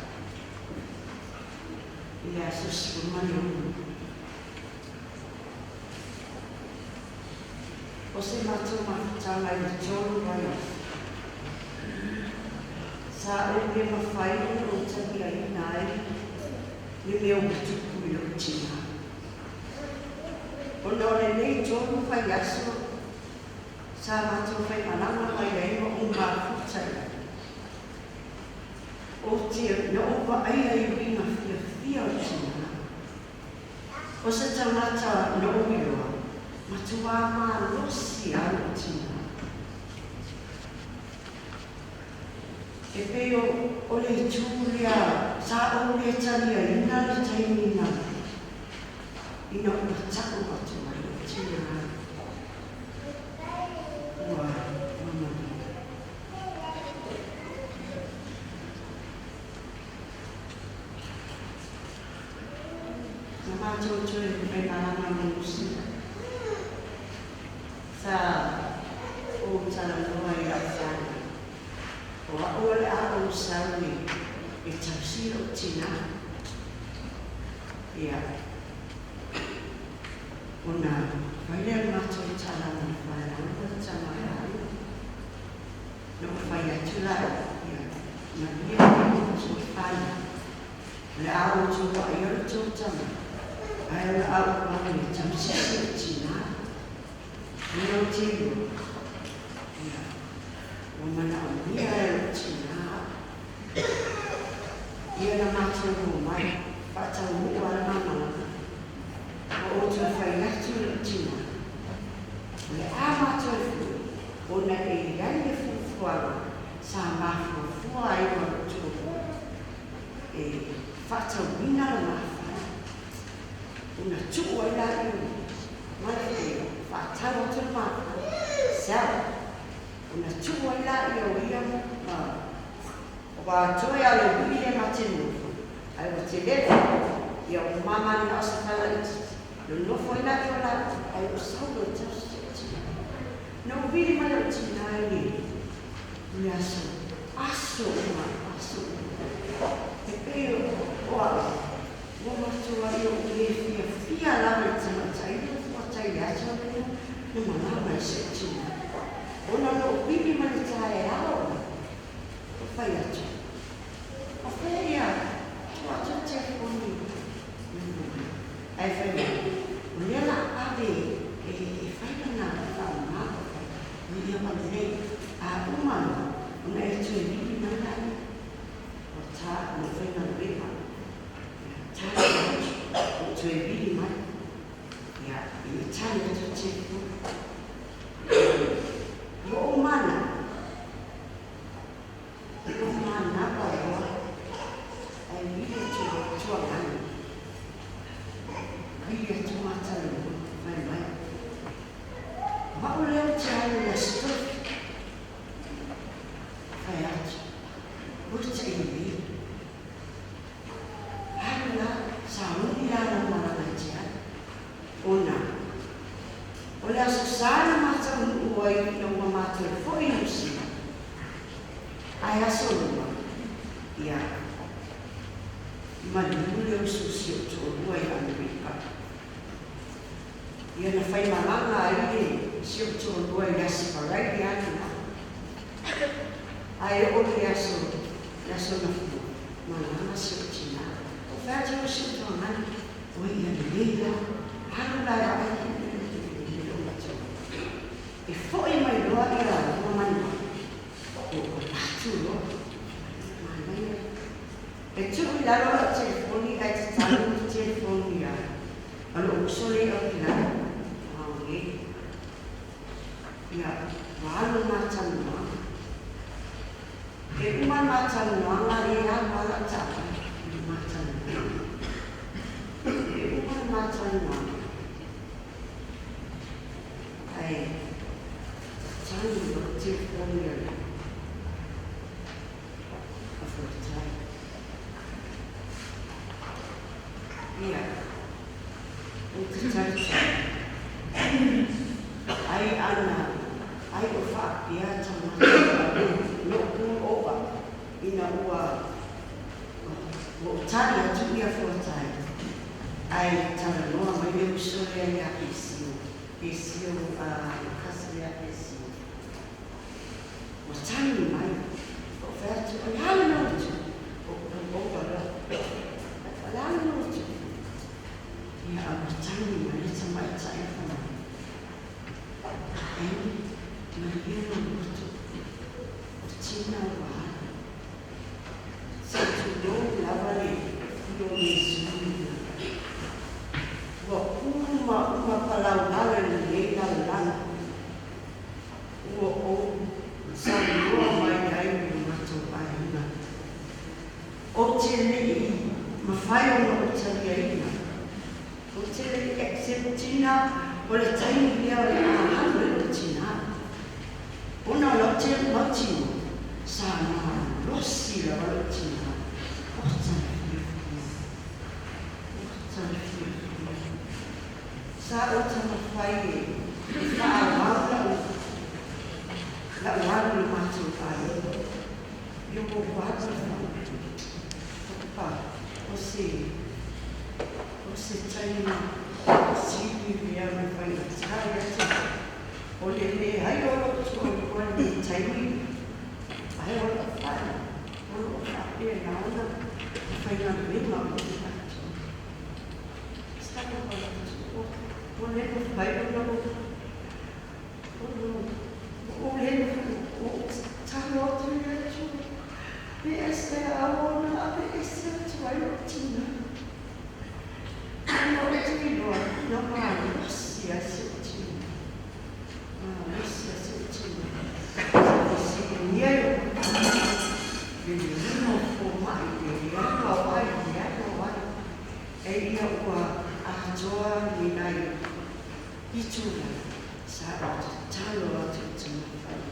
Yesus kumayon. O se mato matala i tolu bayo. Sa o me mawhai o tabi ai nai, ni mea o tuku i o tina. O na ole nei tōnu whai aso, sa mātou whai manama mai reima o ngā futai. O tia na opa aia i winga fia o tina. O se taumata na oiroa, matua mā losi a o tina. E peo o le tūria, sa o le taria ina le taimina. Ina o na taku atu mai o tina. Ua, mama. Na mātou tue me nārama manusi. Sa o tala noa i awhana. O a ole a o sawi e tausi o tina. Ia. O na whaile mātou tala na whaila o tama e hana. No whai atu lai. Ia. Na ia o tō whaila. Le a o tō wa i o tō tama. Ai o a o whaile e tausi o tina. Ia o tino. Ia. O mana o mia e o tina. Ia na mātou o mai, whatau mua na mamana. O tō whai atu o tina. Le a mātou fu, o na e iai e fufuara, sa mafufua ai o tō. E whatau mina na mawhai. O na tuku ai la i o. Mana e whatau o tō mawhai. Sao. Una tua ila i o ia o wa toi ale wili e matinu. Ai o te lele i o mama ni asa kala iti. No nofo ila i o la ai o saulo tausi iti. No wili mai o tina e ni. Ui aso. Aso uma. Aso. E peo o ala. Mo matua i o ue fia lama i tamatai. No fuatai ato ni. No manama i se tina. Ona no bibi mani tae ao. O whai atu. O whai ia. O atu te koni. Ai whai mani. O nela ave e whai mana whao mako. O ia mani rei. A umana. O na e tue bibi mani ai. O tā o whai mana rewa. Tā o tue bibi mani. Ia. I tāne atu te koni. O mana. O mana pa roa. Ai mire tua gana. Mire tua matalo. Vai vai. Ma o leo te ai na stofi. Vai ati. Urte i mi. Hala sa unira na marana te ai. Ona. O le aso sana mata ua i no mamata e foi no sina. Ai aso lua. Ia. Manule o susi o tō lua i Amerika. Ia na whai malanga ai e si o tō lua i asi parai i ana. Ai o le aso na fu. Malanga si o tina. O whāti o si o tō ngani. O i ana leila. Hanu lai ai. E foi mai loa i a mamani. O atu loa. Mamani. E tuku i lalo a telefoni ai te tanu i telefoni ai. Alo usole o ki lai. Aoe. Ia, wālo mātanu noa. E uma mātanu noa ngā re a wala tāpa. Mātanu noa. E uma mātanu noa. Ai, tanu o telefoni ai. A whakatai. Ia, o te taita. Ai ana, ai o whaapi a tamata. No ku oa. Ina ua. O tari atu ia whakatai. Ai tana noa mai me usore ai a pisio. Pisio a kasi a pisio. O tani mai. O whatu. O hala no tu. O oa ra. lano tu. Ia amatani ma le sama e tae whana. Eni, ma hieno mutu. O tina wa. Sa tu do lava le do Yesu. Wa uma palau nala le na lana. Ua o sa lua mai ai me mato aina. O te lei, ma whai o te aina. O te lei acceptina, o le taimi lea o le ahanu e o tina. Ona o te matino, sa ngā rosi la o tina. O tana whiwhia. O tana whiwhia. Sa o tana whai e, whaawanga o la wānu le mātou kāre. Yo mo wātu whanu. Pa, o se taina, o siwi mea me whai a tāre atu. O le me hai o tu o kua le taimi. Hai o la whai. O lo whapea na ona. Whai na mema o te atu. Staka o la tu. O le no whai o la o. O le no o tāro o te atu. Me ese aona a me ese atu ai o tina. Ano o te inoa, no maa rosi a se o tina. Rosi a se o tina. Se o niero o tina. Me lino o mai, me liano a wai, me liano a wai. E ia ua a toa ni nai. Itura, sa o te talo a te tina whai.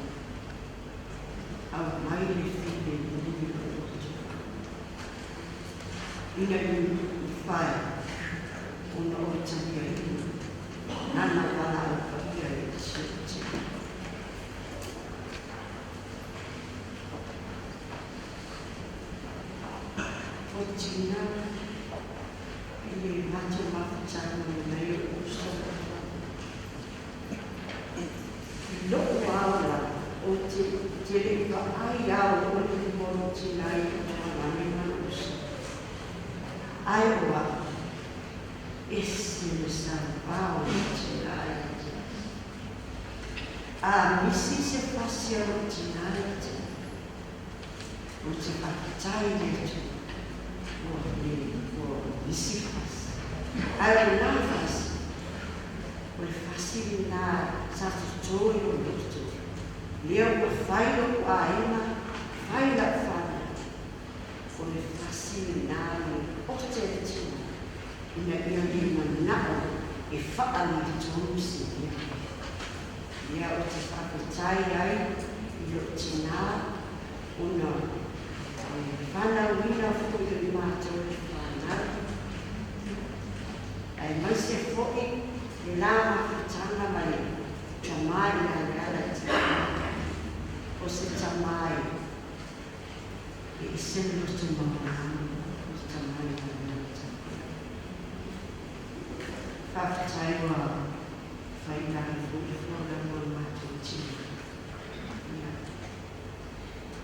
Au mai le whine nui o roto. Ina i whae, ona o tangia ina, nana wala o pahia e te suti. O tina, i le mato mawhatanga o nei o soka. I loko aula, o te rewa ai au o le moro tina i o tawani manusa. Ai oa, esse me salvau tina i te. A misi se fasia o tina i te. O te whakatai e tu. O misi fasi. Ai o nā fasi. O le fasi nā sa tutoi o lutu. Leo o whai o aina, whai la whana. O le whasi nāne o te tina. Ina ia ni manao e whaali te tonu si ia. Ia o te whakatai ai i o tina una whana wina fui o mātou e whana. Ai mai se fōi e nā mawhatanga mai ka mai a reala tina. O se tamai e sendo tu mamãe o tamai da minha whakatai wa whainari fōi fōra mua mātou tina.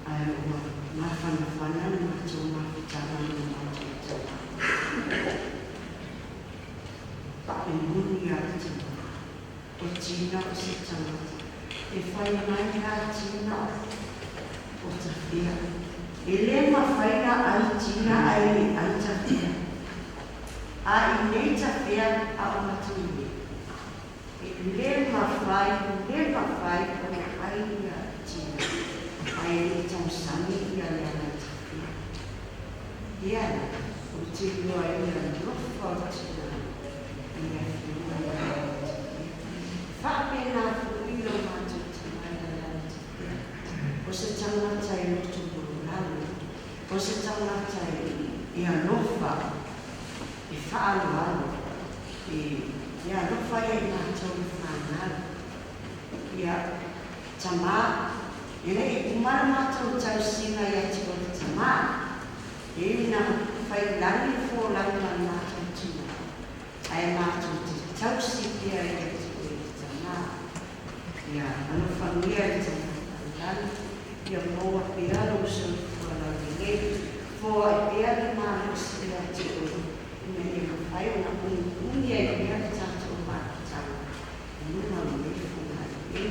Ai ua ngā whanawhana mātou mawhatanga mua mātou tina. E muni a tina. O tina o se tamata. E whai mai ngā tina o ta whia. E le ma whaina ai tina ai ta whia. A i nei ta whia a o matui. E le ma whai o le ai ngā tina. Ai e tau sami i a lea mai ta whia. Ia, o te rua i a nofa o tina. Ia whia i a ta whia. Whapena whia o mātou. O se tangata e roto bururana, o se tangata e alofa, e whaalualo, e alofa e mātou i whanara. Ia tamā, e rei kumara mātou tau singa i ati o te tamā, e ina whai lani fō langa mātou tina, ai mātou te tau sipia i ati o te tamā. Ia alofa mia i te tamā. Ia moa pe alo se fora le fo e pe ale ma se ati o Ai una uni ai mea tātou mātau. Numa me whunga e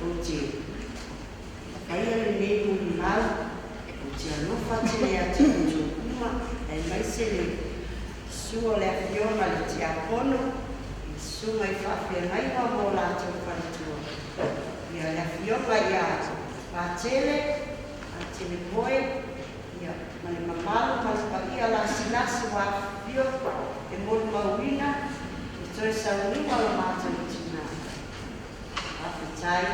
o te. Kai ale nei muni mau, o te alofa te lea te uto kuma, e mai se le sua le awhioma le te apono, i suma i whawhia mai wa mō lātou wharitua. Ia le awhioma ia pātele, a tele poe, ia mane mamalo palia la sinasi wa awhio, e molu mauina, e toi saunima la mātou tina. Awhitai,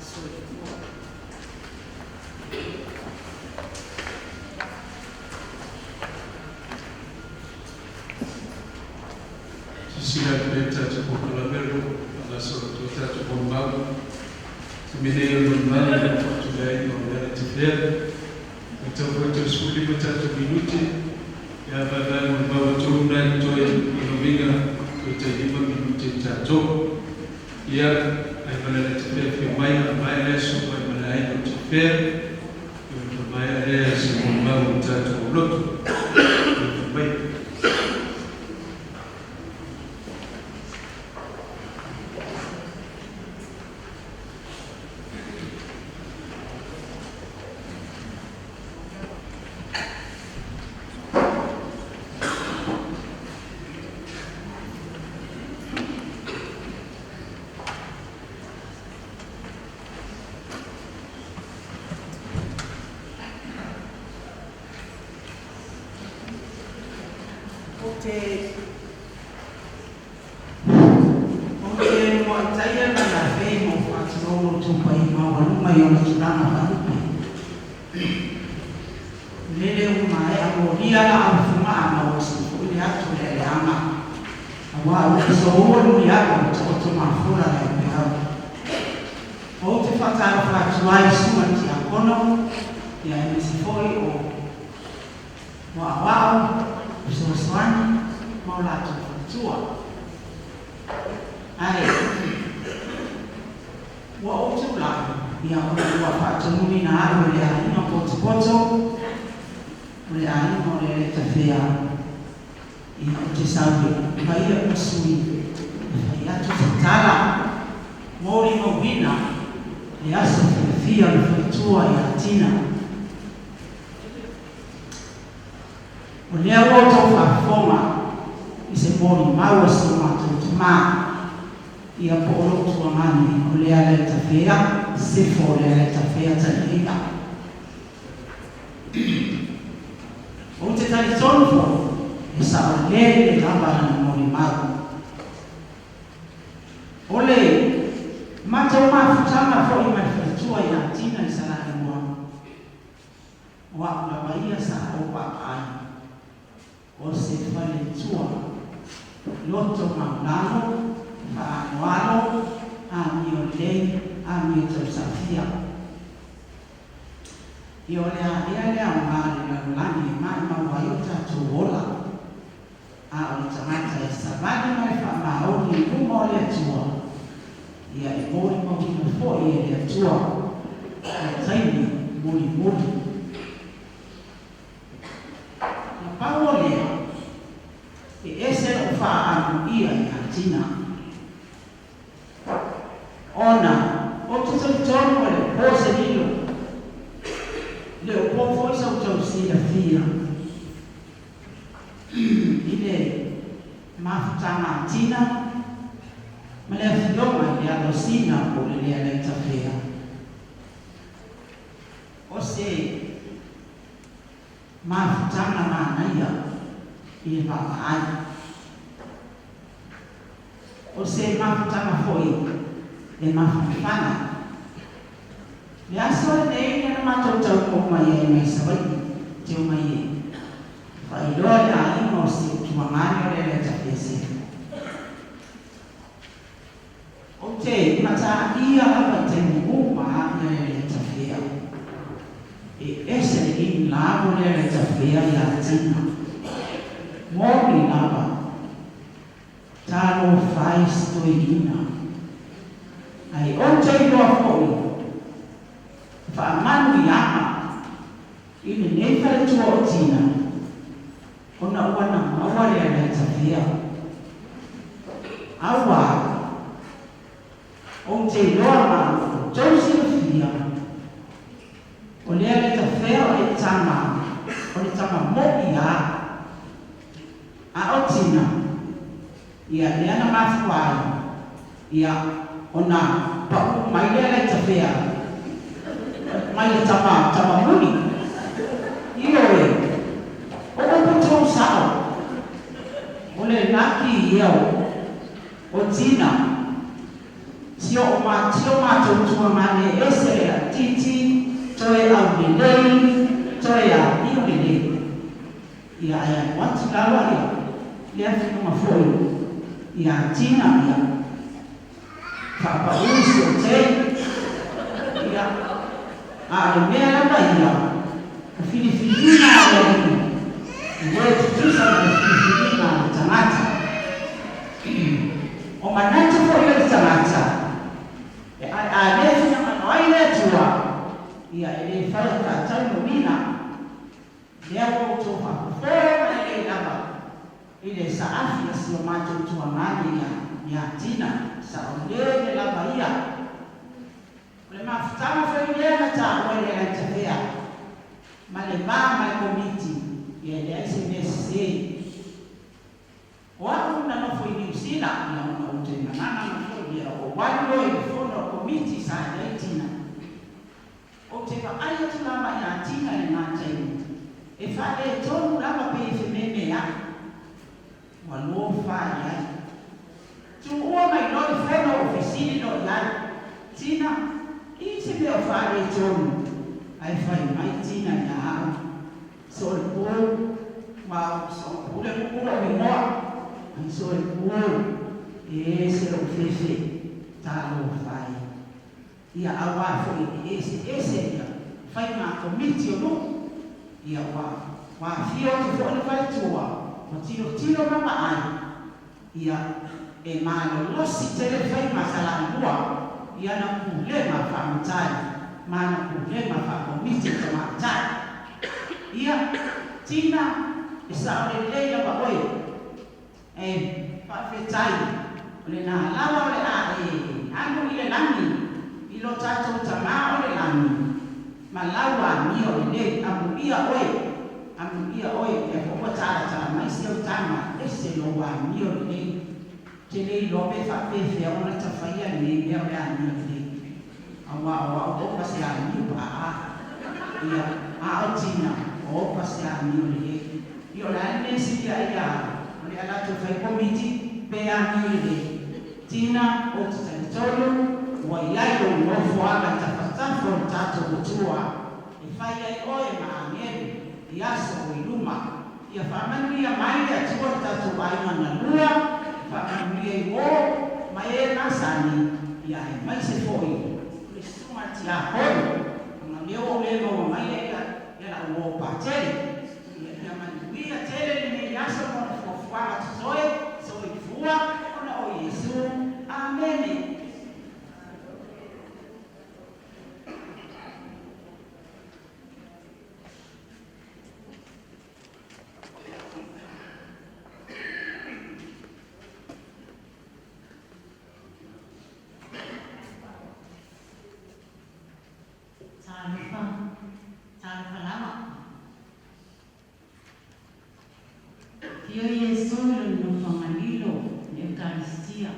sui mua.
Sila kita cukup lalu ala surat kita cukup baru. Sebenarnya mana waktu lain orang terlihat. Kita buat suli macam tu minuti. Ya bagai membawa curungan itu yang inobinga kita 5 minuti cacok. Ya, ay mana terlihat firman mana supaya mana itu terlihat. Mana ada semua macam tu lot. Baik.
Ona wana mau fore ana tafia. Awa. O te loa ma Josephia. O lea le tafea o le tama mo'i a. A o tina. Ia lea na mafuai. Ia ona pa'u mai lea le tafea. Mai le tama muni. Io e. O puto sao. O le naki iau. O tina. Tio ma tua mane ese a titi. Toi au le lei. Toi a iu le lei. Ia e watu lawa ia. Lea fino mafoi. Ia tina ia. Papa usi o te. Ia. A le mea lama ia. Filipina ia. Ia tutusa na Filipina tangata. O manata fo ia tangata. E a le fina manoi le tua. Ia ele fala ka tau mina. Lea o tofa. Fora ele lava. Ile saafi ya sio macho tua mani ya tina. Sa ole lava ia. Ole mafutama fo ile na ta ole la tafea. Male mama komiti. Ia le SMS. Watu na no foi usina na no utena nana no foi ia o walo e fono komiti sa le tina. O te ka ai tu lama ya tina e na tai. E fa le tonu lama pe fe meme ya. Walo fa ya. Tu o mai no fono ofisini no ya. Tina i se be fa le tonu. Ai fa mai tina ya. So po ma so pule pule mi mo. Ai so po e se lo fefe ta lo fai. Ia awa fo ese ia fai ma komiti no ia wa fio te fo le fai tua o tiro mama ai ia e ma lo losi te le fai ma sala lua ia na kule ma fa mtai ma na kule ma fa komiti te ma tai ia tina e sa le le ia ba oi e fa fe tai le na lava le a e anu ile lami ilo tato tama ole lami malawa mio ile amuia oi e popo tala mai se tama ese lo wa mio ile tele lo be fa pe fe ona ta faia ni me ya ni ile awa o pase a ni ba ia a otina o pase a ni ile io la ne si ia ole ala to fai komiti pe a ni ile tina o territorio wa ilayo uofu aga tafatafu tato kutua ifaya oe maangeri yaso uiluma ya famani ya mai ya tuwa tato baima na lua famani ya iwo maye nasani ya mai se foi krisuma tia hoi na leo leo mai ya la uo pateli ya mani ya tele ni yaso kwa fuanga tuzoe so ifua ona o Yesu amen.
Taarifa lama. Hiyo Yesu linofanganilo Eukaristia.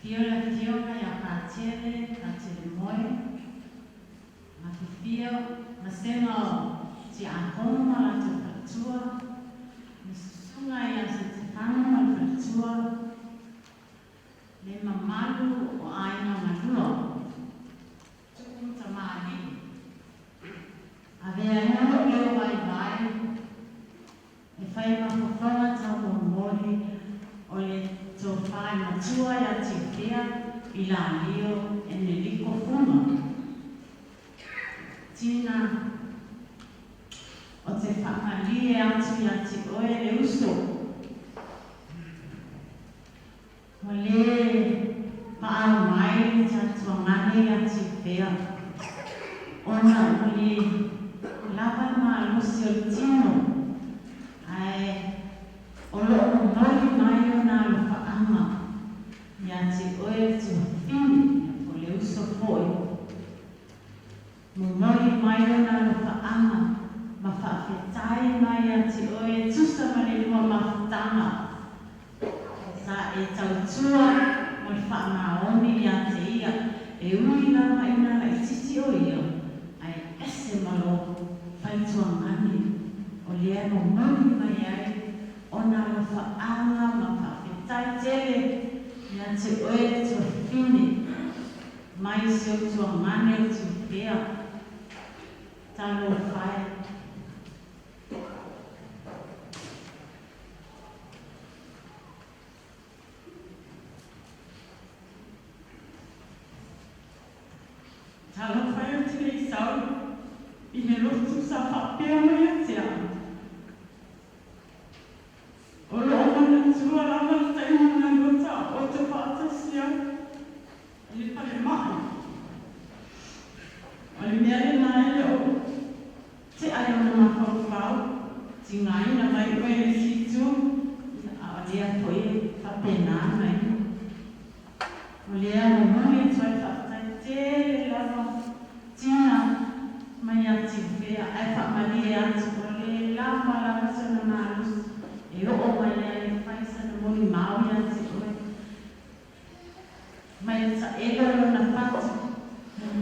Hiyo la kiona ya katele moyo. Makifio nasema ti akoma la tukatua. Nisunga ya Stefano alfatua. Le mamalu o aina maluo. Tamani. Avea ngalo leo vai. E fai mafofonga tamo mori. Ole tofai matua ya tifia ila lio eneliko fuma. Tina. O te whakalie atu ya ti oe le uso. Ole paa mai tatua ngane ya tifia. Ona uli lava ma lucio tino e tautua mo le whaamaoni ia te ia e ui lava ina la i titi o ia ai ese malo whaitua ngani o lea no moni mai ai ona lo whaanga ma whawhetai tele ia te oe tua whine mai se o tua ngane o tua pia talo whae. Talo whae o tine i sau i me rotu sa whapea mai a te ana. O lo mana tua lava tai mana ngota o te whaatasia i le pale mai. O le mea le nā ele o te ai o nama whauwhau, ti ngai na mai oe le situ, a o lea koe whapena mai. O lea mo mui e toi whaatai te lava tina mai ati whea, ai whaamani e ati o le lama lama sana nārus, e o mai ai e whaisa na moni maui ati oe. Mai ta egaro na patu,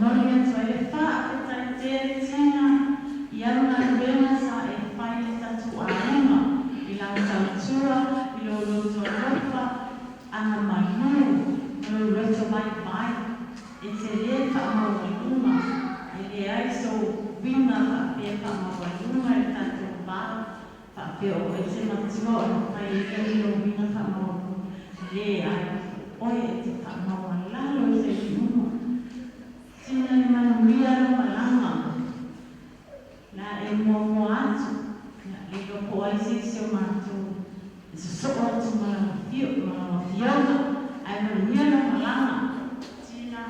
mori atu ai le wha e tai te tina, i aruna ruena sa e whai le tatu aunga, i lau tautua, i lo loto ropa, ana mai nuu, no roto mai mai, e te le whaamawaiunga, e le ai so winga whapea whaamawaiunga e tatu wā, whapea o e te matua o na whai e kari o winga whaamawaiunga, le ai, oe e te whaamawalalo e te winga. Tina ni manuia no malanga. Na e mo atu. Na e ko po ai se o matu. E so atu malanga fiona. Ai manuia no malanga. Tina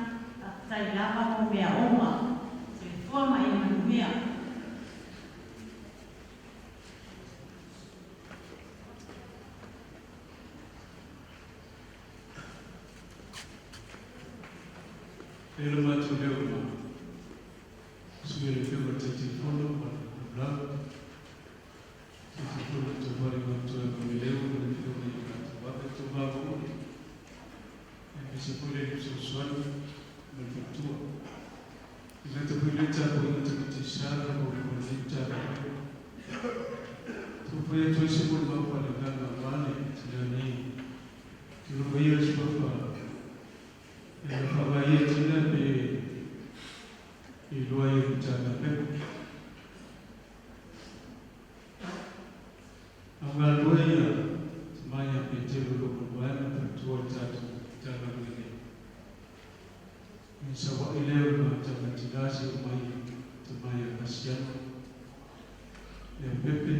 tai lava mo mea oma. Se fua mai manuia.
Ele matu leo ma subiri fiwa tete fono ma blanc tete fono to bari ma to e leo ma fiwa ni ma to ba to ba ko e se pole ni so swali ma fitu ile to pole ta ko ni to te shara ko ni ta to pole to se pole ma pa le ga mane tani to ba yo se pa e whawai e tina pe i loa i utana peku. A ngā loa ia, mai a pe te rolo kuana pa tua tatu tana ngane. E sa wa i leo ma tana tinasi o mai te mai a kasiano. E a pepe,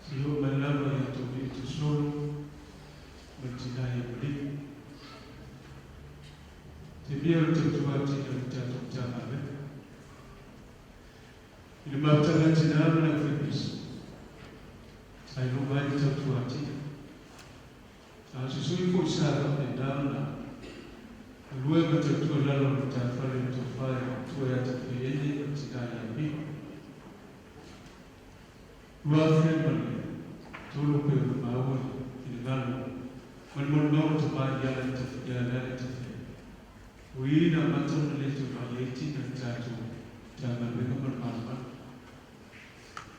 si o mai lava i ato mi tu solo, ma tinai a maliku. Te mea o te tuati na tato tana me. I le mautanga tina ana na whipisi. Ai no mai te tuati. A se sui fo sara e dana. A lue ma te tua lalo na ta whare to whae tua e ata whiene o tina i a mi. Lua whenmane, tolo pe o maua i le ngano. Man mon nau te mai iala te whiana te whiene. Uina matona le tu mai tina tatu tana venga marmama.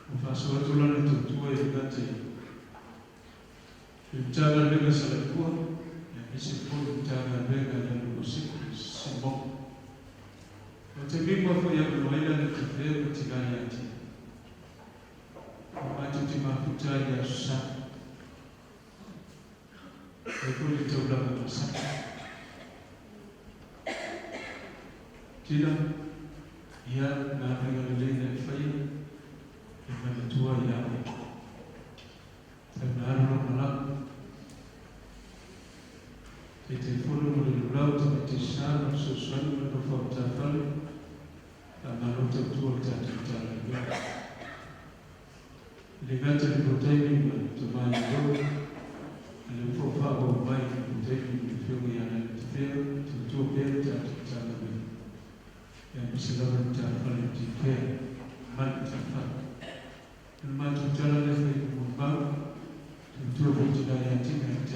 O faso atula le tu tua e gate. Il tana venga salakua, e ese polo tana venga le lusiku simon. O te mima foi a kunoina le te veo tigani ati. O matu ti mafutai a susa. E kuli te ulama masaka. Tina, ia ngā renga le leina e whai, e mani tua ia e. Te mnaro malaka. Te te whono mo le rau te me te sāna so swanu me no whau tā whale, a maro te tua tātou tāna ia. Le ngata le proteini ma te mai rau, a le whawhawa o mai le proteini me whiunga ia nei te whea, te tua pēr tātou tāna ia. Yang bersedaran jalan di kaya mantap. Mantap jalan yang baik, tentu berjaya yang tinggal.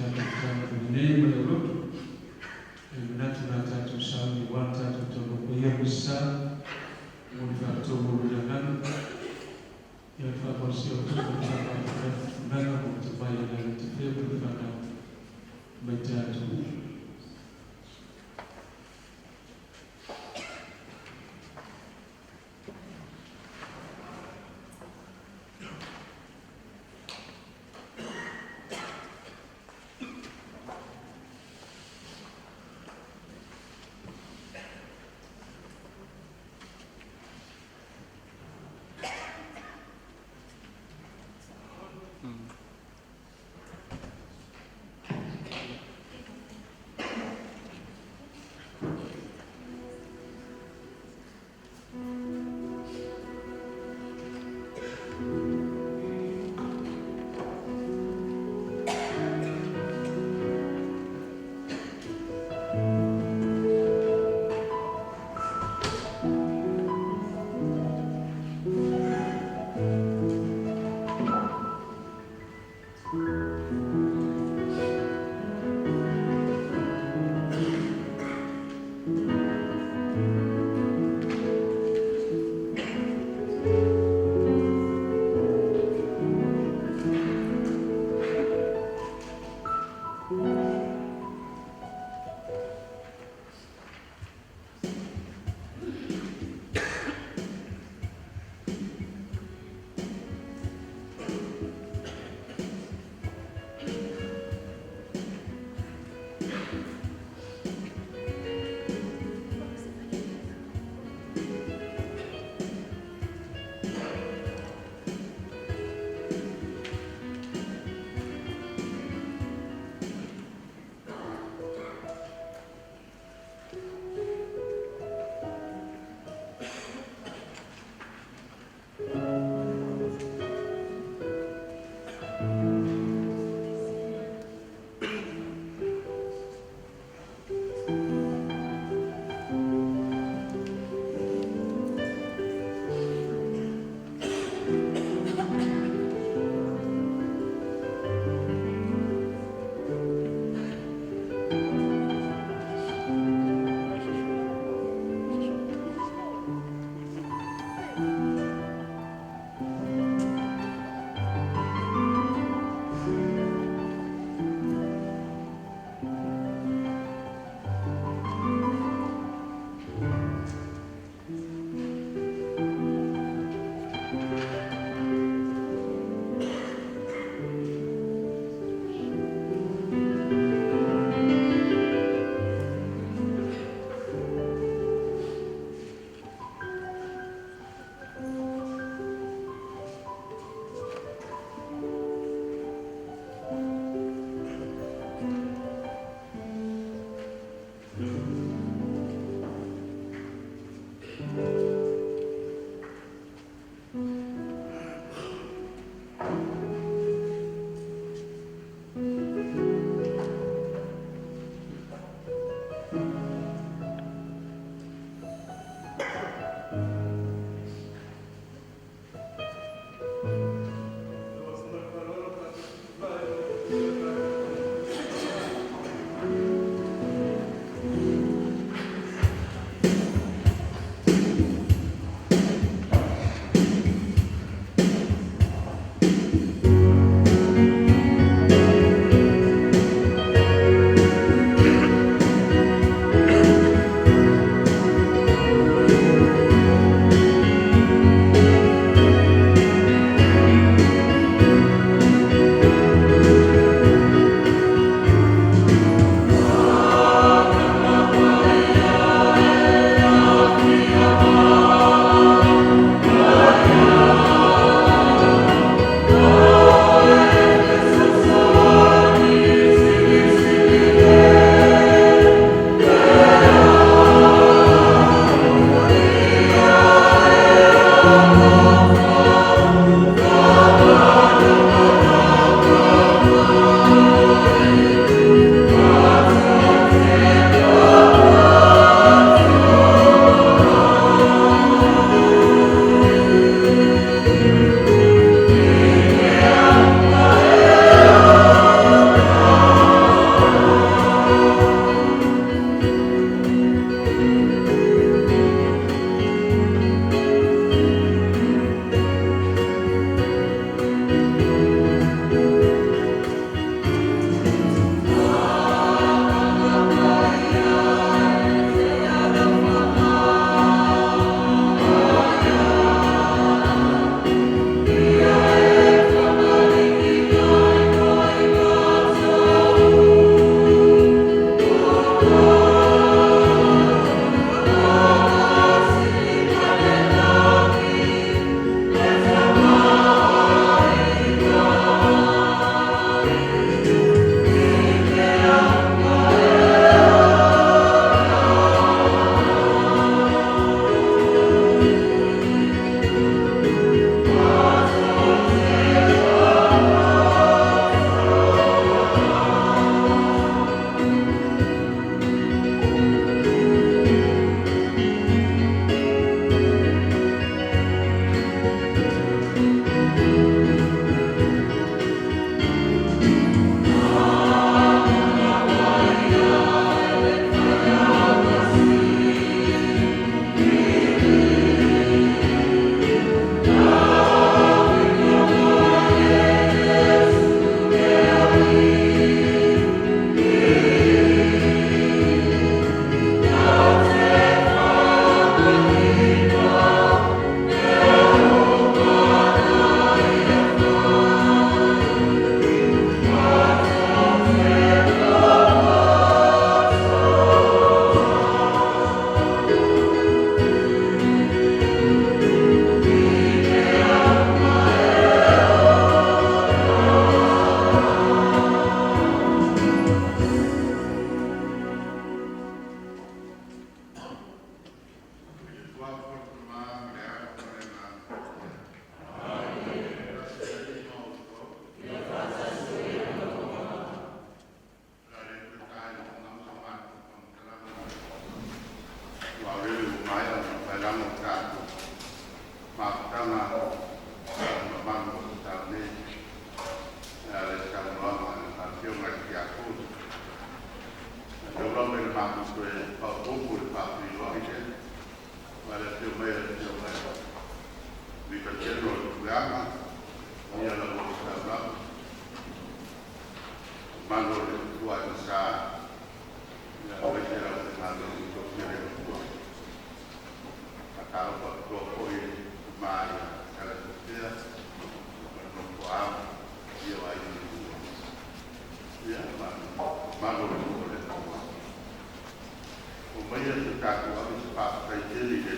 tātou awi se pāpai tele le.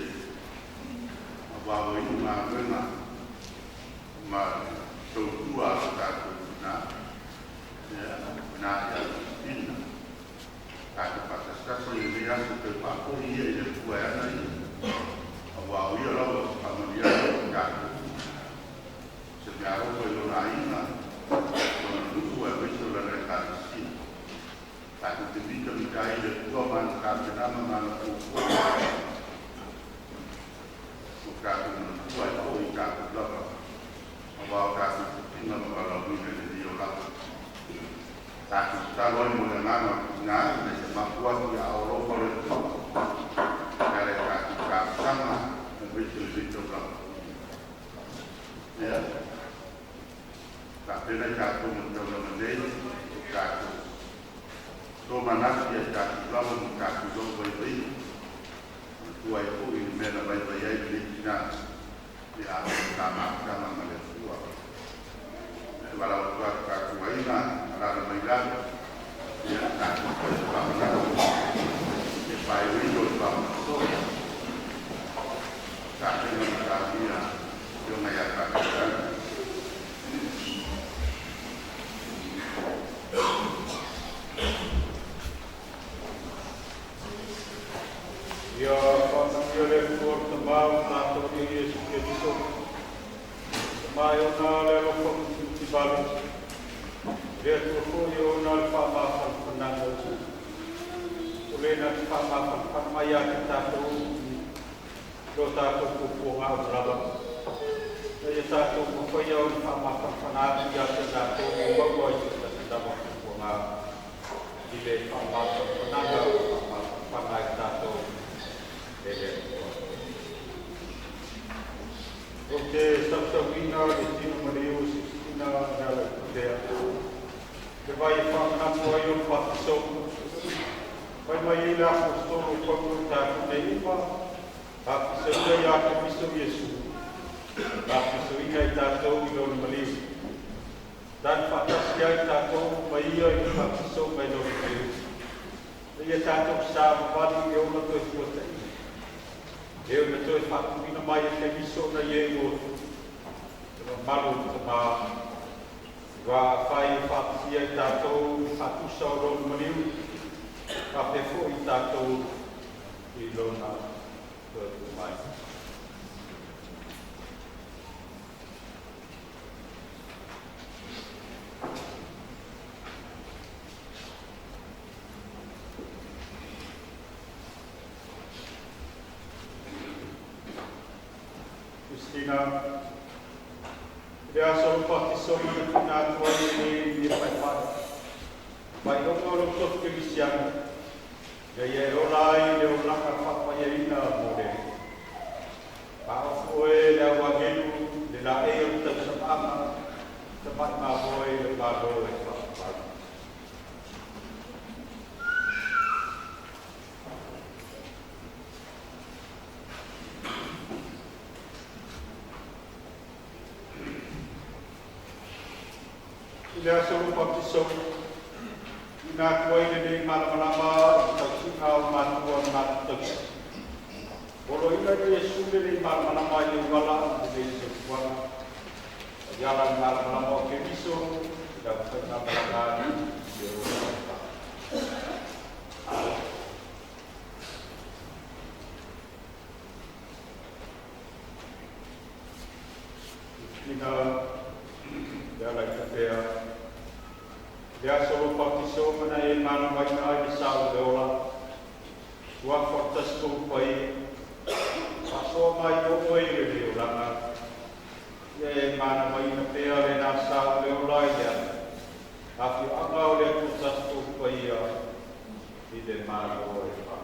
A wāwa i ngā wenga ma tautua o tātou nā. Nā ia ina. Tātou pakasasa i le atu te pāpoi ia i le kua ana i. A wāwa i alawa pāmani atu o tātou. Se mea roko i lona ina. Kona nuku e wiso lana e tātisi. Tātou te vita mi kai le kua mana kāpenama mana kua. O tātou mana kua e koi tātou lava. A wāo tātou te pinga ma wala wina le dio lava. Tātou tāloi mo le ngana ngā ne se makua ki a oropa le kua. Kare tātou kāpsanga e wiso le vita lava. Yeah. Tak pernah jatuh mencoba menjadi jatuh. So mana dia jatuh lalu jatuh dong bayi-bayi. Tua itu ini mana bayi-bayi di Cina. Dia sama Malaysia. Walau tua jatuh bayi na, ada Malaysia. Dia jatuh bersama Malaysia. Dia bayi itu bersama Malaysia. Tak pernah jatuh dia. Dia mengatakan.
Ya, kami oleh kuat tembang atau ini seperti itu. Mayu na le lokong tibalu. Dia tu yo na pama penang itu. Oleh na pama pamaya kita tu. Dota tu kupu ngau berapa. Jadi satu kupu yo pama penang dia kita tu bawa kita sedang kupu ngau. Jadi pama penang pama kita tu. Porque Samsonina destino Mario Sistina dalla Judea. Che vai a fare una tua io fatto. Vai mai là apostolo quando ta neiva. Ha se ya che visto Gesù. Ha se ina tato i loro Mario. Dan fantasia tato mai io in fatto mai loro Mario. E tato sa vadi io una tua tua. Eu me estou fazendo uma maia que missão na eu malu sama va fai fazia tato satu soro meliu kafe foi tato di lona ke mai Dia solo pati solo na tua ni di pai pai. Pai no no to Cristiano. Ya ye olai le ola ka fa ye ina mode. Pa foi le wa gelu de la e ta sama tempat ma boy le pa do le fa. Dia solo pati solo na tua ni malama taksina matua matuk. Bolo ina dia sudah ni malama yang wala di sebuah jalan malama ke biso dan pernah berlalu di Eropa. Ina dia lagi dia. Dia solo partiso mana e mana mai ai di sau dola. Tua fortas tu pai. Paso mai o oi le dola. E mana mai na pe ale na sau dola ya. Afi anga ole fortas tu pai ya. Di de mana oi pa.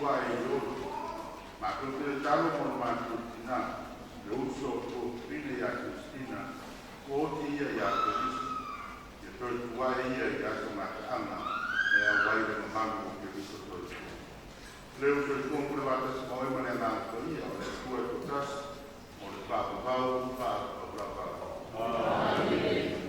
wai yo ma ko te talo mo ma tu tina le uso ko pine ya Kristina ko ti ya Kristo ye to wai ya so ma ana e a wai de mango ke viso to le uso ko ko va ta so mo na na ko ia le ko to tas o le pa pa amen.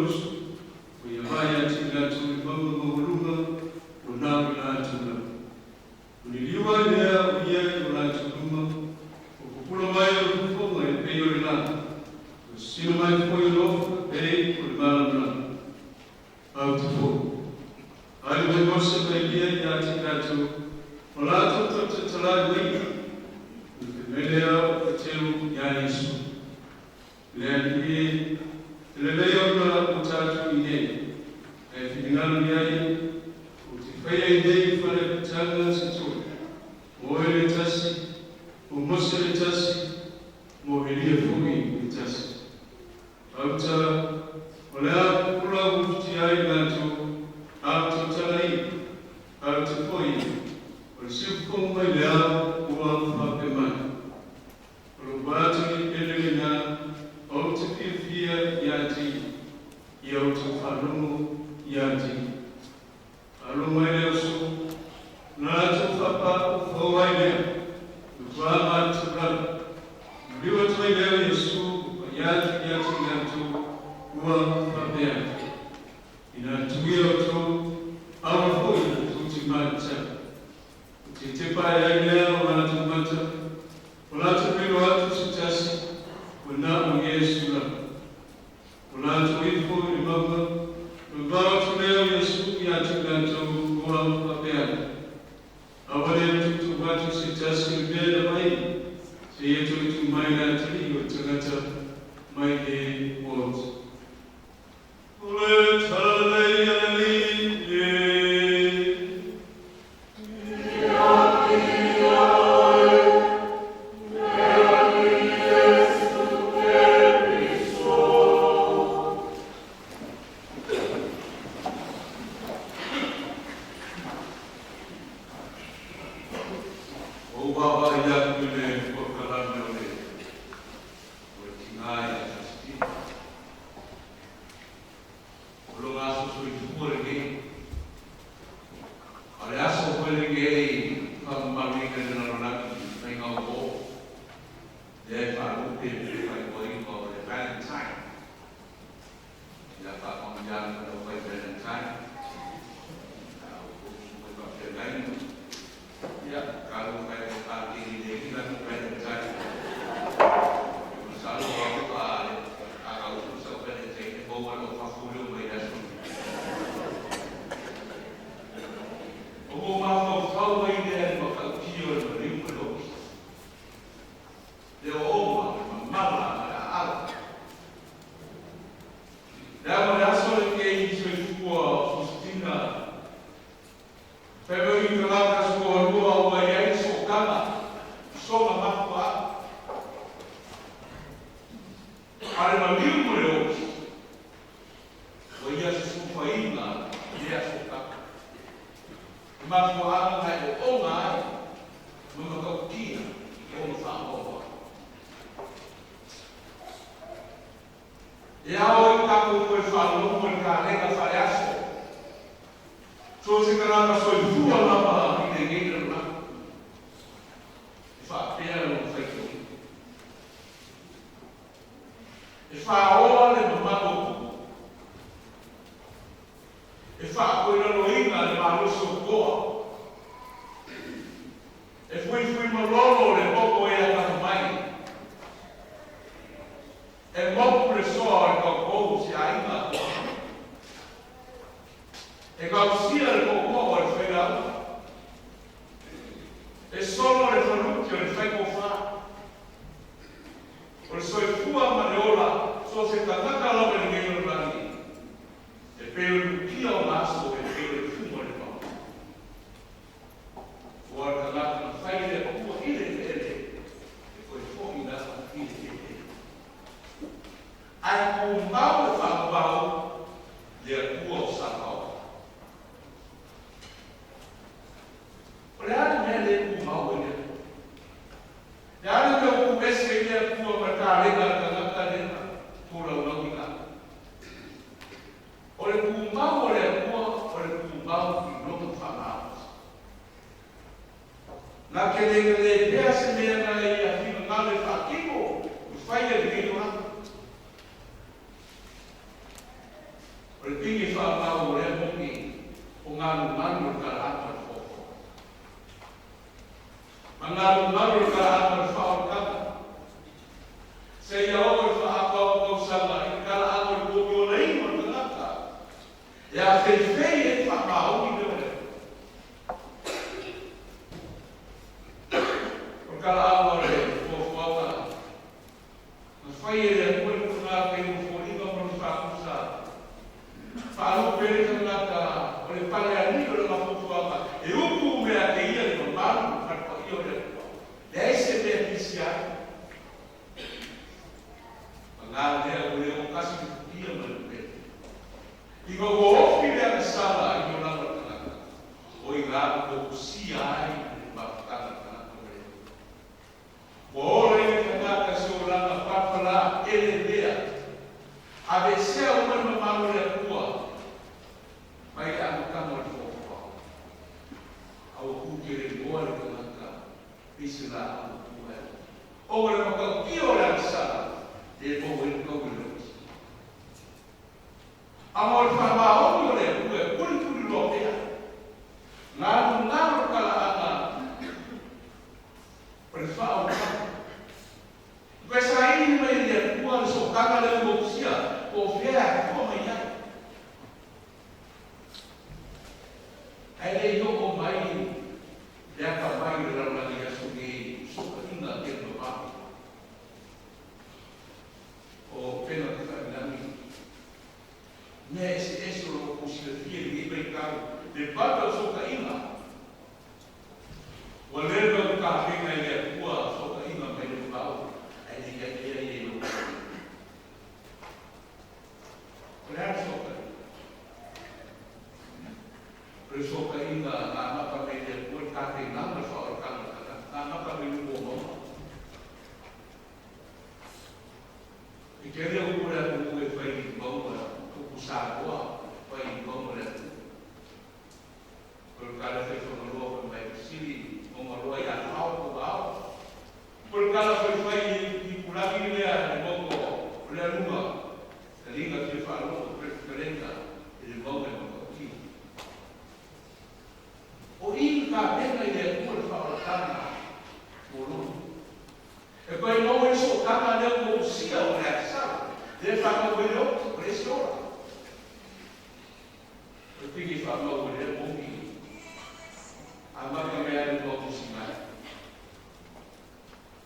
osu. O ia mai ati ngā tūri mama maurunga o nāwi ngā tūna. O ni liwa lea o ia i o ngā tūruma. O kupula mai o kuponga e pei o le nā. O sino mai koi lofa pei o le malam nā. Au te fō. Ai mai mosa mai lia i ati ngā tū. O lātou tō talai wei. O te mele au e teo i a Yesu. Lea ni e le leo na o tātou i nei. E whingana ni ai. O te whaia i nei whare putanga se tō. Mo e le tasi. Mo mosa le tasi. Mo e lia fumi le tasi. Auta. O le a kura uti ai ngātou. Auta talai. Auta poi. O le siukonga mai lea ua whape mai. O le wātangi pelele ngā o te whiawhia i ati i au te whanongo i ati. Alongo e leo so, nā te whapa o whawai lea, o tuama te rana. Riwa toi leo Yesu, o i ati ngā tō ua whapea. I nā tuia o tō, awa hoi tō te mata. Te te pai ai lea o nā tō mata, o nā tō pero atu se tasi, o nā o Yesu la. O nā tō ifo i mama, o vāo tō leo Yesu i atu ngā tō ua whapea. Awa lea tutu watu se tasi o mea mai, se e tō tu mai nā tiri o tangata mai e wot. O le talei aleli e. O le pingi whaapau o rea mongi o ngā lumanu o ka ata whoko. Ma ngā lumanu o ka ata whaokata. Se ia o e whaapau o sanga i ka ata o kopi o nei o ka ngata. Ia whewhei e whaapau i leo leo. O ka ata o re o whaokata. Ma whai e rea koe ko ngā pēmu whoriga o ni whaakusa. Whaalu pere ka ngata o le pare ani o le mafufuaka. E upu mea te ia ni o maru whakwa i o le kua. Le aise mea pisiai. Ngā mea o le o kasi ki ia manu pere. I ko o ofi mea ka sala i o nana kanaka. O i ngā ko kusia ai ni mafutana kanaka mea. O ora i kanaka se o lana papala ele mea. A ve sea o manu maru le kua. Mai a mukama le fōwha. Au kukere moa le kanaka. Pisi la a mukua. O le makau ki o le aksara. Te po e ko le loki. Amor fa ma o le ku e kuri lo te. Na na kala ana. Por fa o. Ko sai ni mai le ku an so kanga le mosia o fea ko mai ya. Ai le yo o mai le ka mai le la ni asu ni so ka inga te no pa. O pena que está mirando. Nesse esse o conselho de mercado de bata socaína. O lembra do café na ilha rua socaína vai no pau. Aí diga que ele não. Olhar socaína. Por socaína na mata meia por café na fora na mata meia bom. E queria o buraco que foi bom o saco foi bom por cada vez que eu vou para o Chile uma loja alto por cada vez foi por lá que ele é bom por lá numa a língua que falou preferência ele bom aqui o inca pena ele por falar tanto por e poi non so kama ne ko sia o le sa de fa ko velo presto e quindi fa mo le mongi ama ka me ai ko sinai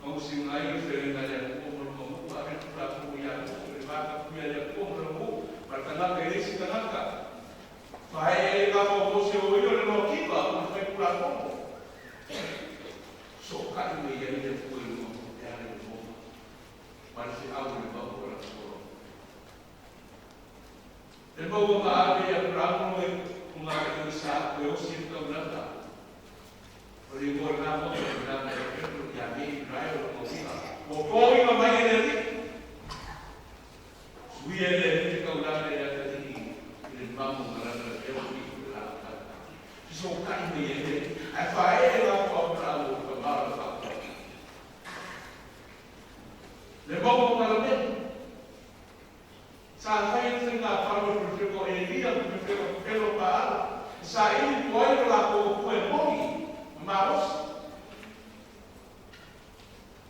non sinai fe na le ko mo pa re pra ko ya ko le va ka ku ya le ko mo para kana ka isi kana ka fa e ka mo se o yo le no kiba ko fe pra ko so ka ni ya le ko mas se algo de bom para o e bom a ave a pramo uma coisa eu sinto nada por isso na mão na tempo que a mim vai o coi não vai ele subir ele fica o lado ele vamos na eu fico lá isso o cara ele a fazer lá para o tomar le mogo parlamento sa fai se na falo por fico elia por fico pelo para sa ele pode lá com o mogi mas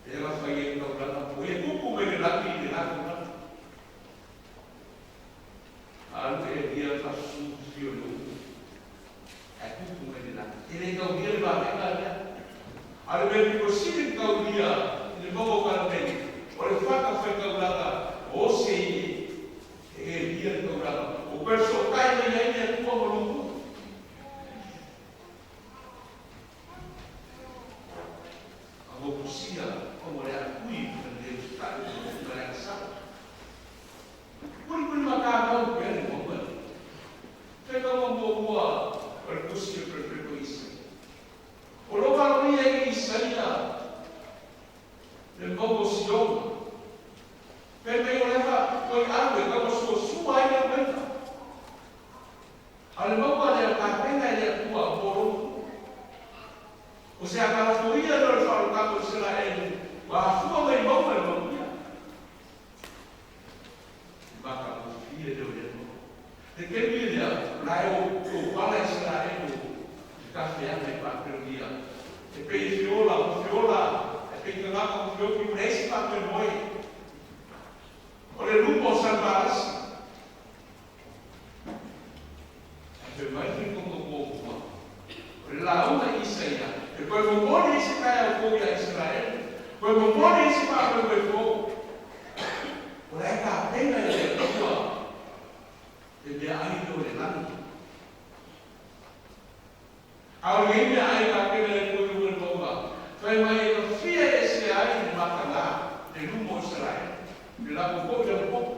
ela fai no plano o e cuco me lá que lá com ante elia fa su fiolo é cuco me lá ele não vira lá pegar al ver que se não dia le mogo parlamento o le whaka whakaurata o se e ia kaurata o perso kai na ia ia kua molungu a mo kusia como le akui kande ustari o kare sa kuri makakau pere mo mo feka mo mo per kusia per isa o lo valoria e isaia le mogo sioma per me leva coi algo como sua sua ai na venda Te kemi lea, lai o wala Israel o kafe ane whaperonia. Te pei fiola, e pei ngaka o fioki unesi whaperoi. O le lupo salvarasi. Pe mai fi kongo kōkua. O le launa Isaia. E koe momoni isi kaya o kōia Israel. Koe momoni isi whaperoe koe kōku. O le ka pena e le kua. E mea ai o le lani. Au le mea ai ka pena le kōi ue tonga. Whai mai e ka fia e se ai ni makanga. Le lumo Israel. Le laku kōi le kōku.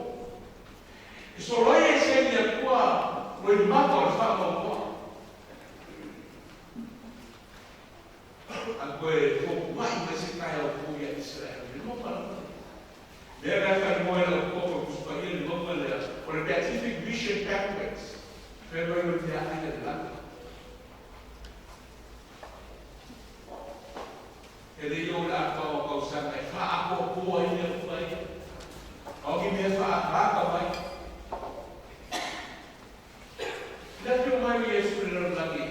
E so roi e se mea kua. Koe mata o le whakamoa. A koe tōku mai me se kai au kōia Israel. Le mopa na. Lea kai kai moe la kōka kuspaia le mopa lea. O le Beatific Vision Pathways. Whenua iwa te ahi le laka. E le iau le akau o kausanga e whaako kua i le kuaia. Au ki mea whaakaka mai. Nā teo mai mi Yesu le laki.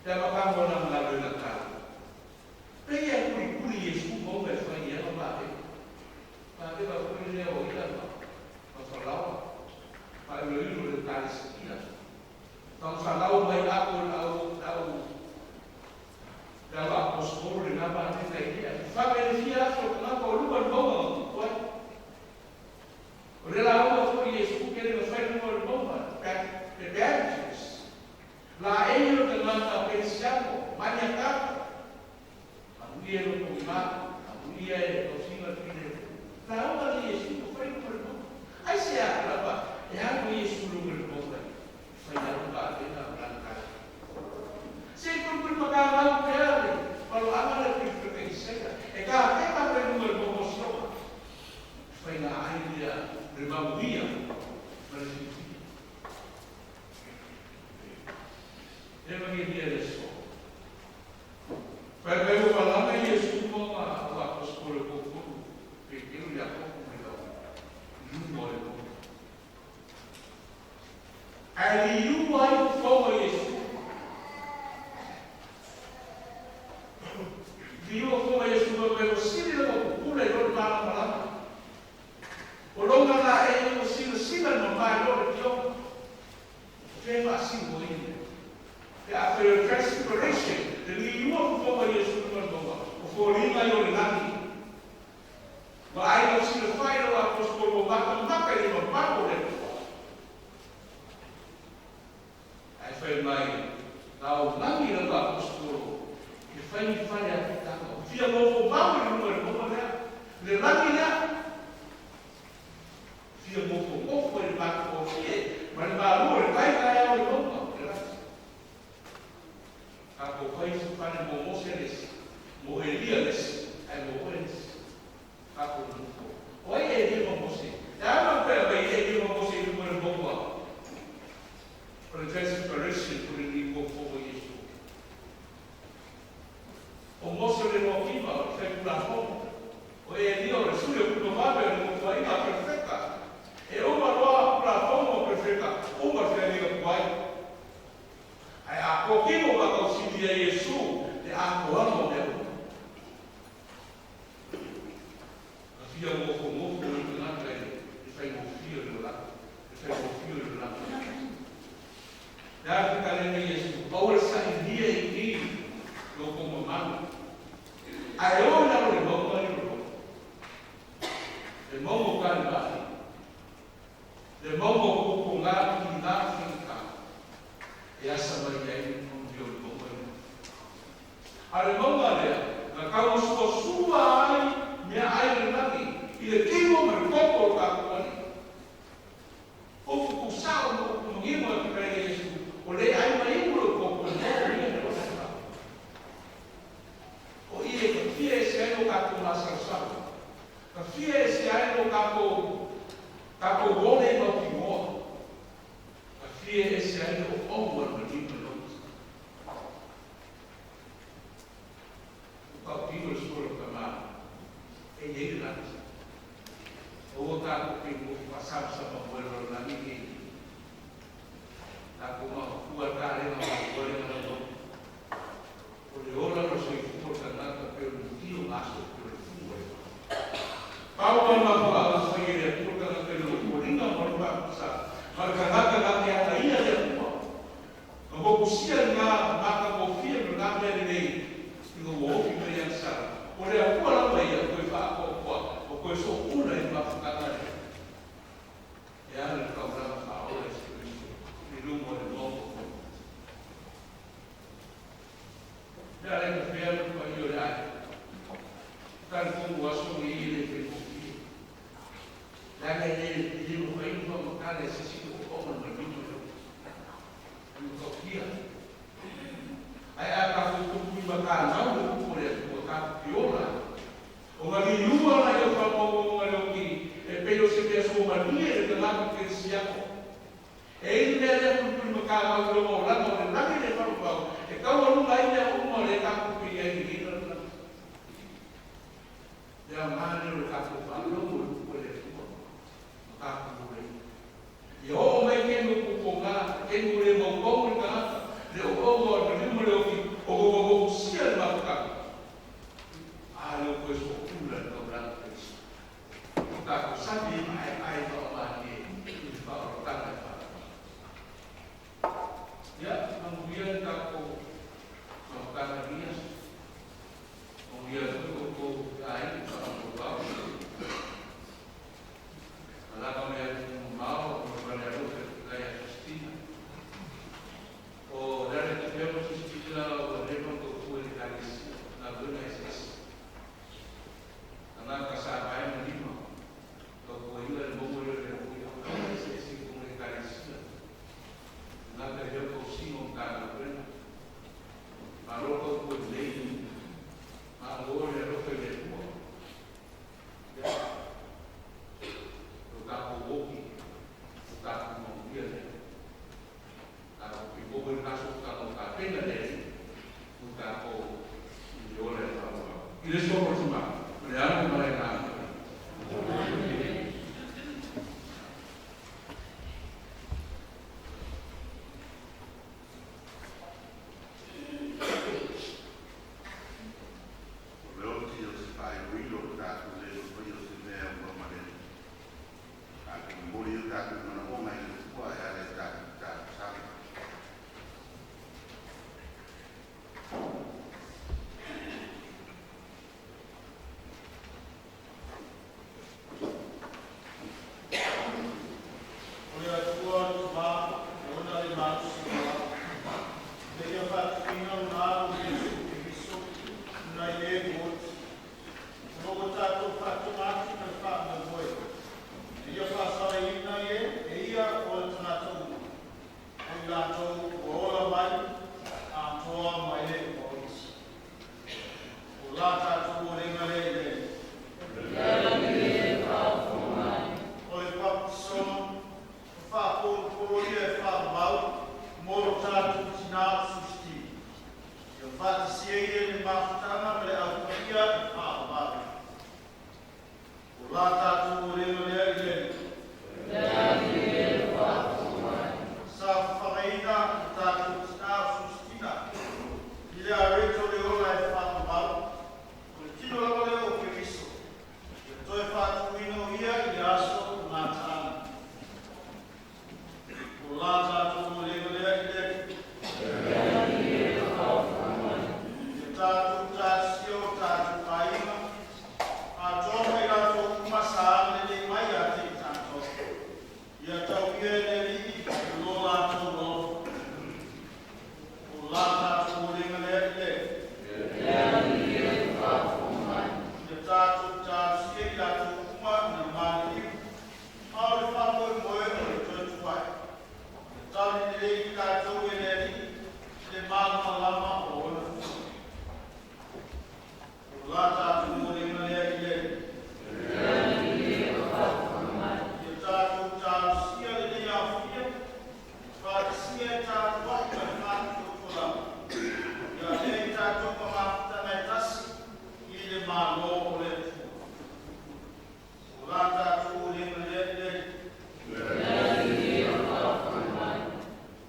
Te makango na mga loina kara. Pei a kuri Yesu konga e whai ea mate. Mate wa kuri lea o ila ma. Ma whalawa. Ma ilo ilo le kare sikia. Tau whalawa mai ako au. Tau apostolo le ngapa ate kai ia. Whake le fia so ngapa o lupa nonga. O le la oma kuri Yesu kere na whai nunga le nonga. The Baptists, la ello que manda pensando, maniacado, abulia no comimado, abulia no cocina fine, la alma de Jesús fue por el mundo. Ahí se hablaba, ya no Jesús lo que el mundo, fue ya no va a tener blanca. Se por pagar algo que hable, para lo haga la que sea, y cada vez va a tener un mundo solo. Fue la idea de Maudía, Eva que dia isso. Vai ver o falando e Jesus como a apóstolo pouco pequeno e a pouco melhor. Não mora não. Ali o vai como Jesus. Viu como Jesus vai ver o sino do pula e não vai falar. O longa lá é o sino não vai não tio. Vem assim moinho. After a transfiguration, the liwa kutoka Yesu kutoka. Uforinga yole nani. Wa ai si le fai lo apostolo maka ni mapako le. Ai fai mai tau nani le apostolo. Ke fai a kita. Fia mo fo mau ni mo le. Le nani ya. Fia mo fo ko le bako fie. Man ba lo le kai kai o le mo. Ako kai su pane mo Moseles, mo Elias, ai mo Oens. Ako nuko. Oi e mo Mose. Dama pe vai e mo Mose no mo bomba. Por transparency por ele com fogo Yesu. O Mose le mo kiva, fai una foto. Oi e Dio, le sue provave no fai ma perfetta. E uma roa para foto perfetta. Uma fai no pai. Ai a pouquinho vai conseguir Jesus de acordo meu. A filha mo como no lá ele faz o filho lá. Ele faz o filho lá. Dá que calene Jesus. Power sai dia e dia no como mano. Aí olha o irmão ali. Irmão o cara. Irmão o com lá que dá fica. E essa vai cair no Deus do mundo. A irmã Maria, na causa sua ai, minha ai lagi, e de quem o meu corpo está com ele. O pusau no guimo que para Jesus, o lei ai mai o corpo não ia não está. O ia que fia esse ano capo na sarsa. Que fia esse ano capo bone no timor. Fia esse ano over no livro. sia ngā maka mo fia no ngā mea nei i ngā woki mai ang sara. O rea kua la mai a koe whaakoa o koe so una i mawhakata e. E ana kau rama whaoa e se Kristo. I rungo e moko. Rea reka whea lupa i o rea. Tan kongu aso i le pe koki. Langa i le limu whai upa makana e se siko o koma na lupa leo. Lupa kokia. Ai a ka fuku i makana au le kupo le kupo ka piola. O ngā ki lua na i o whamongo ngā leo ki e peo se pia so mania e te laku ke siako. E i mea lea kupu i makana au le mo langa o le naki le whakupau. E kau alunga i mea umo le kakupi e i hina na. Lea mane o kakupi whanongo le kupo le kupo. Kakupi rei. I o mai kenu kupo ngā, kenu le mongou i ngā, le o ongo na limu leo ki o gogo sia le mafukaka. A leo koe so kula na urana Kristo. Kako sabi ai whaamani e whaarotanga e whaarotanga. Ia, manguia kako mafukaka ria. Manguia kuko ai whaarotanga. Alaka mea mao, mawale aroke kai a Kristina. O rare te pēro Kristina o reman ko kua ni karisi na luna e sesi. Anaka sa pai na lima. Ko kua ila ni momo le re kua ila kua e sesi kua ni karisi. Anaka reo ko sino kāna pena. Ma roko kua leini. Ma ore roko le kua. Kako woki, kako mauia le. Kako pipogo i kaso kako ka pena le, kako i ole e whaua. I le soko tima, le anu mare nā.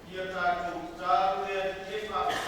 Ia tātou tāru e te whaka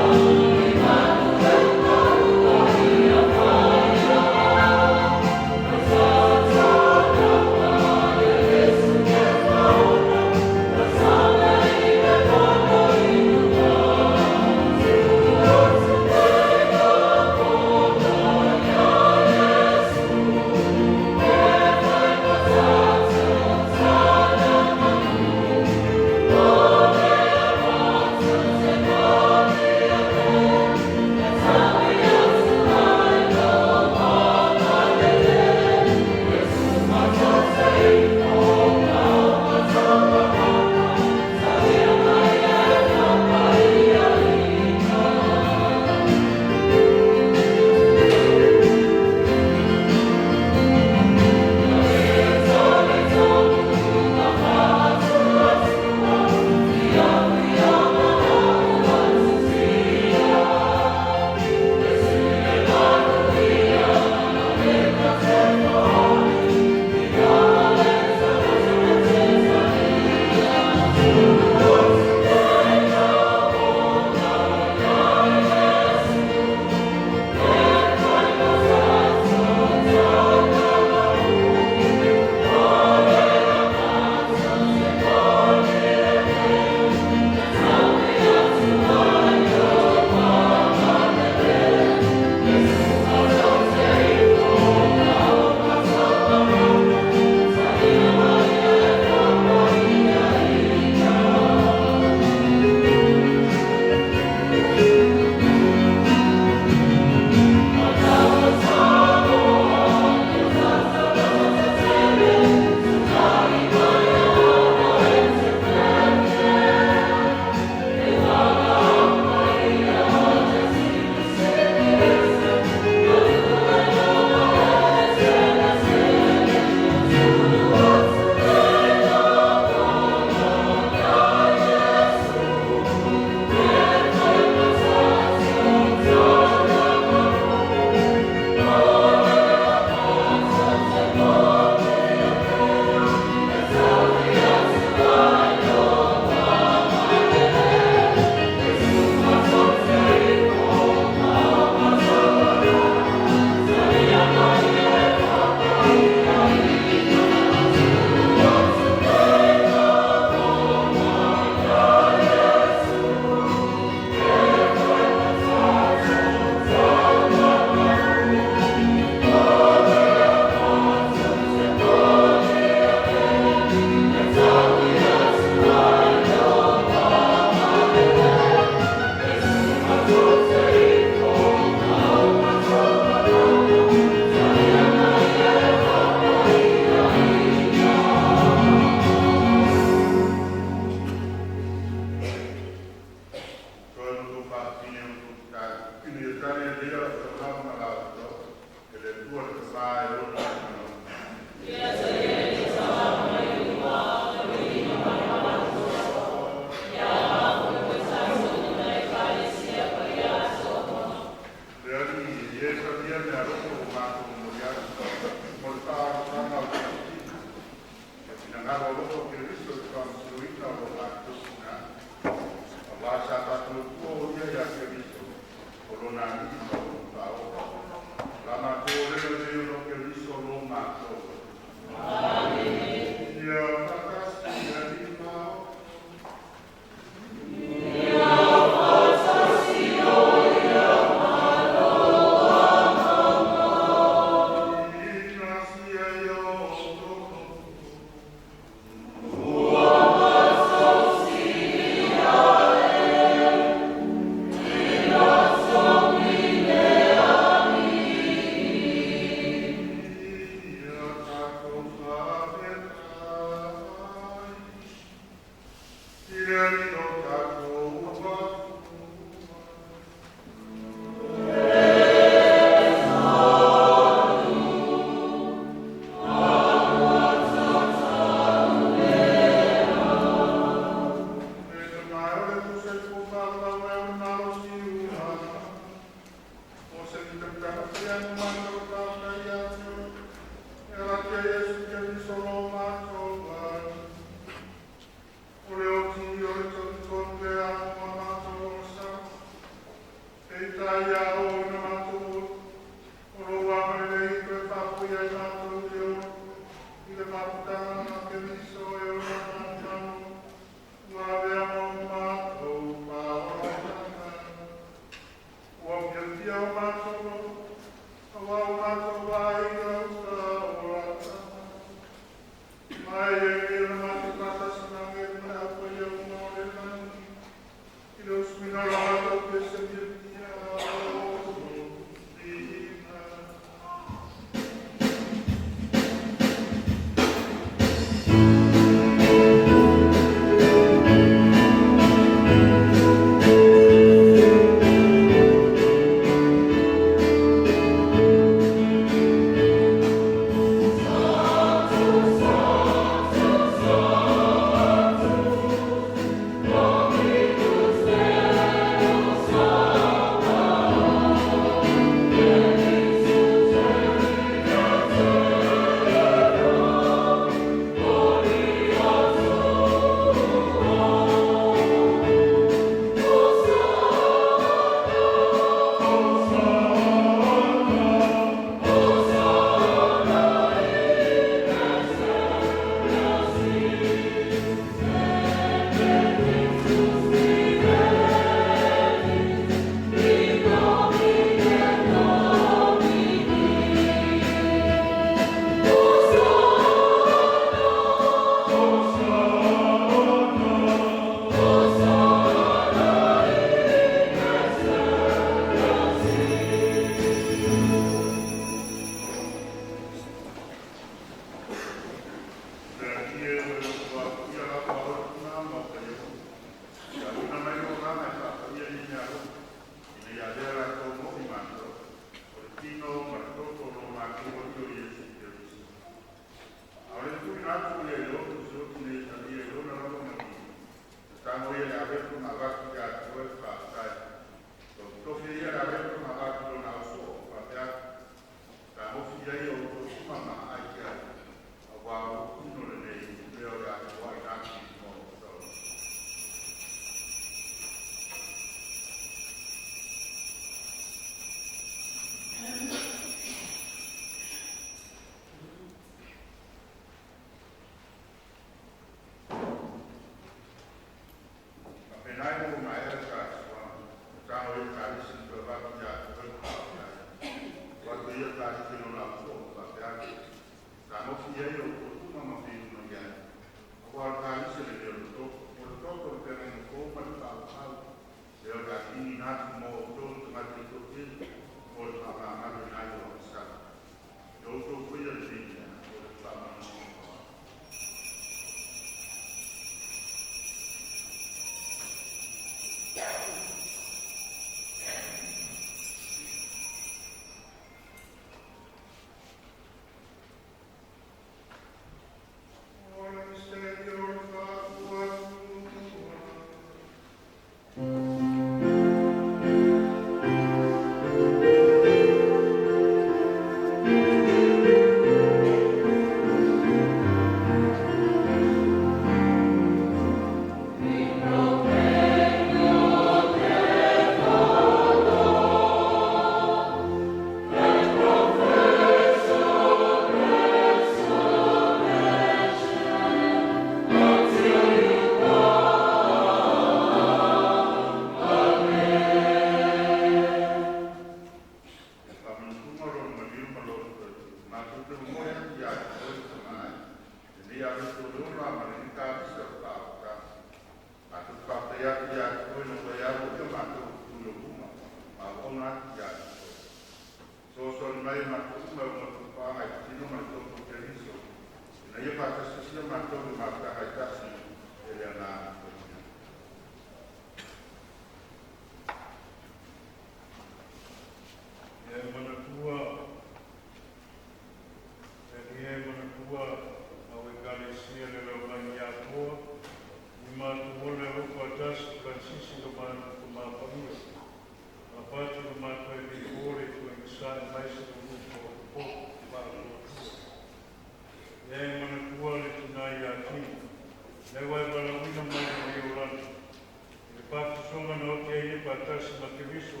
tasi makeviso.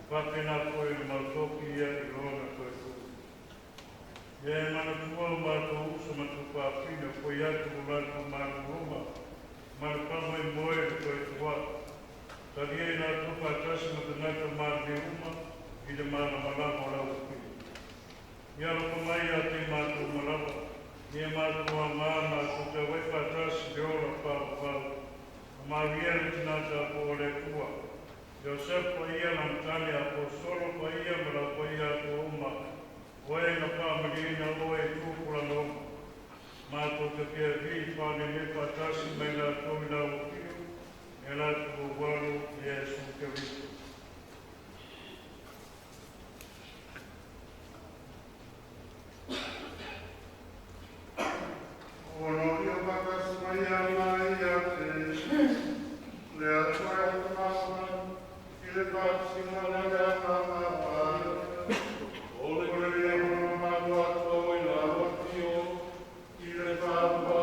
Whakena koe ni mautoki ia I rona koe tu. Ia mana tua mātou uso matu pāpina koe atu mulatu mātu roma. Mana pama I moe koe tua. Taria I nā tupa tasi matanata mātu roma. Ida mana malama lau pina. Ia roko mai a te mātou malama. Ia mātou a māma ko te wepa tasi te ora pāpau. Maria le tinata po le tua. Joseph pa ia na mtani apostolo pa ia mara pa ia to uma. Oe na pāmarina oe tūpura noma. Mātou te pia vi pāne me patasi mai la tōmina ukiu. E la tu waru Yesu Kristo.
Ono ia patasi mai a mai a te. Lea toa e te mama. Ile patasi mai a mama. Ole ia ono matua tō I la wakio. Ile papa.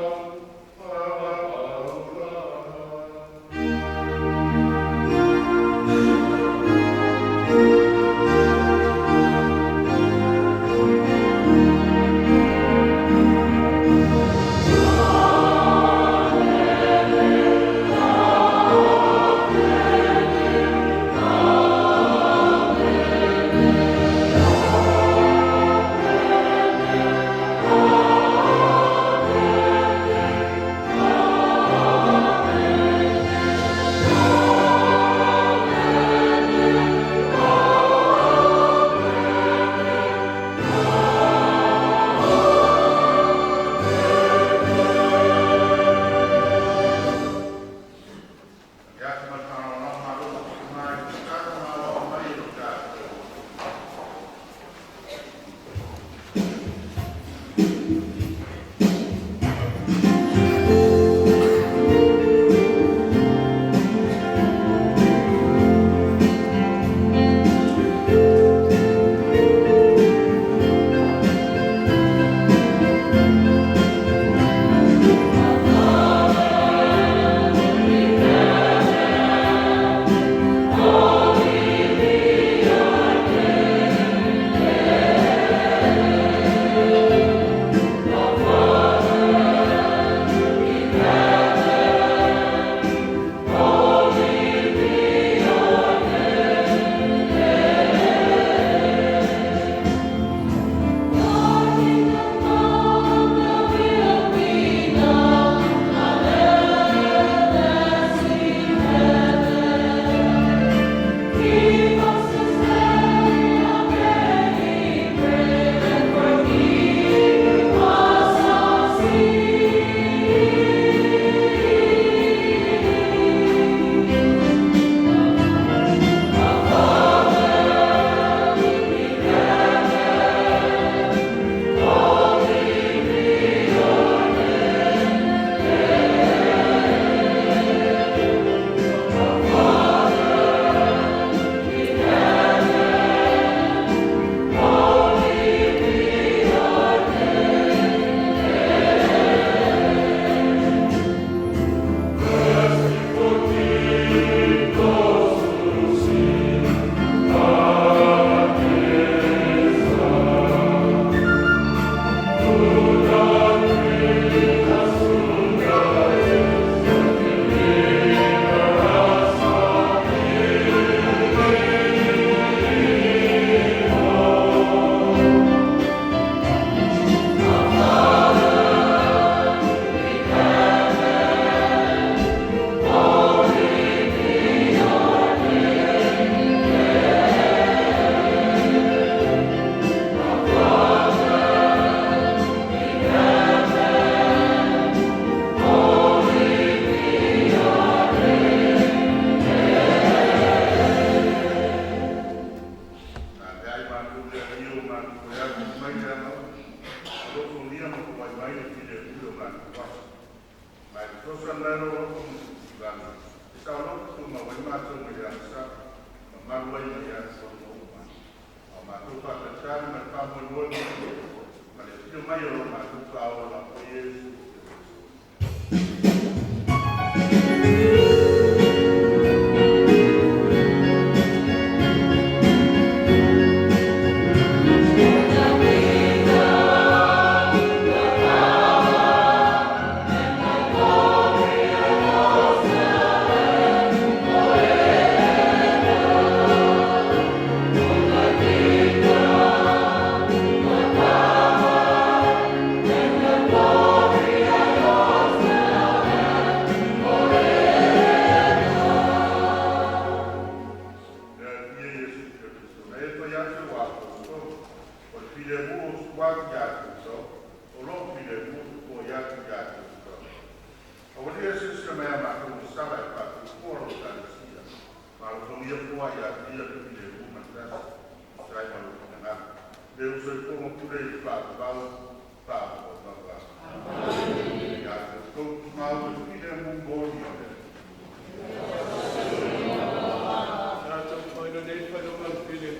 ia kua ia ia le uma tasa trai malu tanga le uso ko mo pure pa pa pa pa pa ya to mau ile mo boni ya to foi no dei foi no meu filho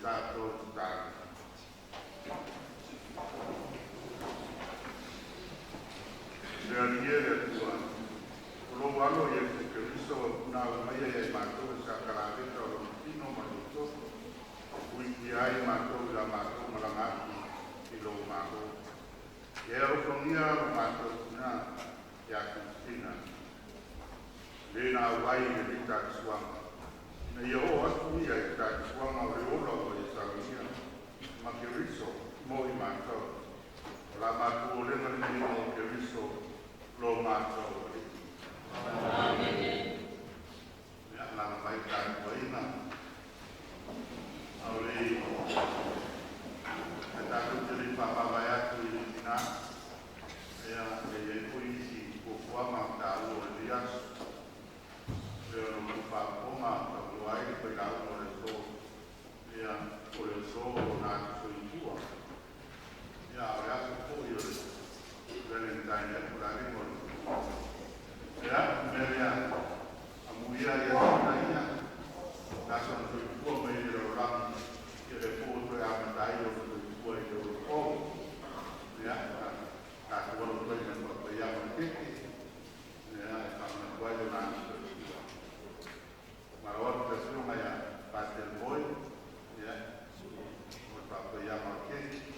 tātou tātou. Lea niere tua, lo walo ye ke riso na mai ye mato sa karate to lo pino mato. Ui ai mato la mato malangaki i lo mato. Ye o konia mato na ya Kristina. Le na wai ye ta swang. Na yo o atu ya ta swang o le ola o ye sa nia. Ma ke riso mo i mato. La mato le na ni mo ke riso lo mato. Amen. Ya la mai ta koina. Auli kita tujuh papa bayar tujuh tina ya jadi polisi kuat tahu dia lupa koma keluar berkau oleh ya oleh nak suitua ya ya suku Valentine berani pun ya Maria amuia ya tanya nasan suitua menjadi orang foto ya mendayo suitua itu oh ya tak boleh dengan bayar mesti ya sama kuasa nak marawat kesulitan ya pasien boy ya untuk bayar mesti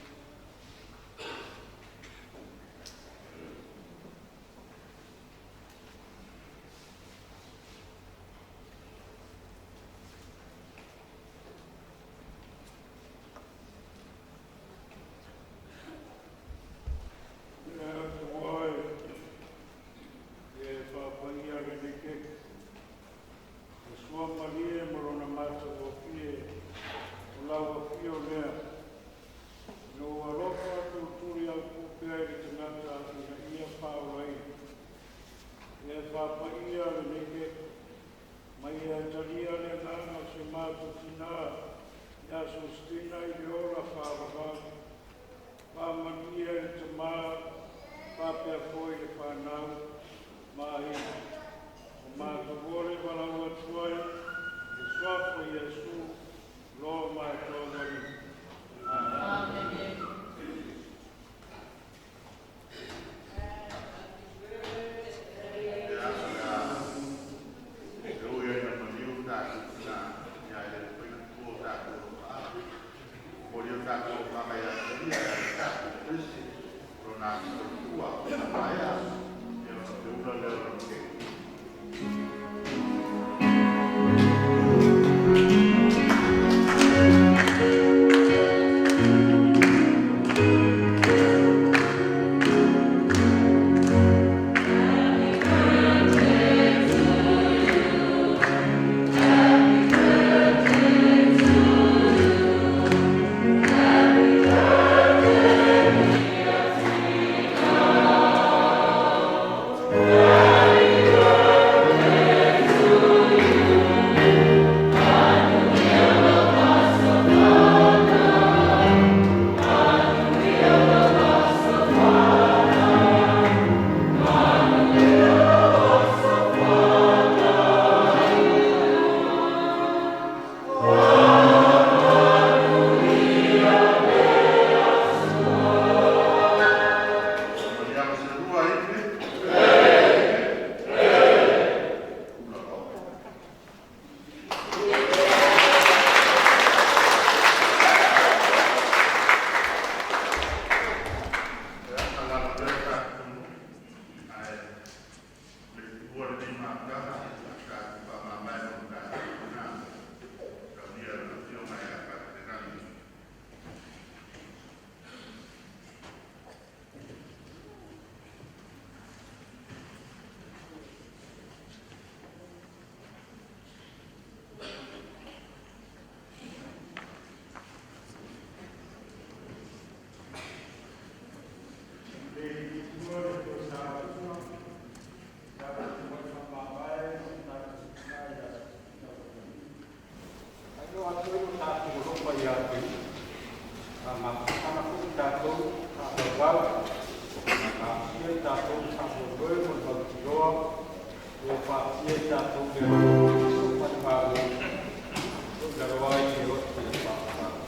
Terima kasih.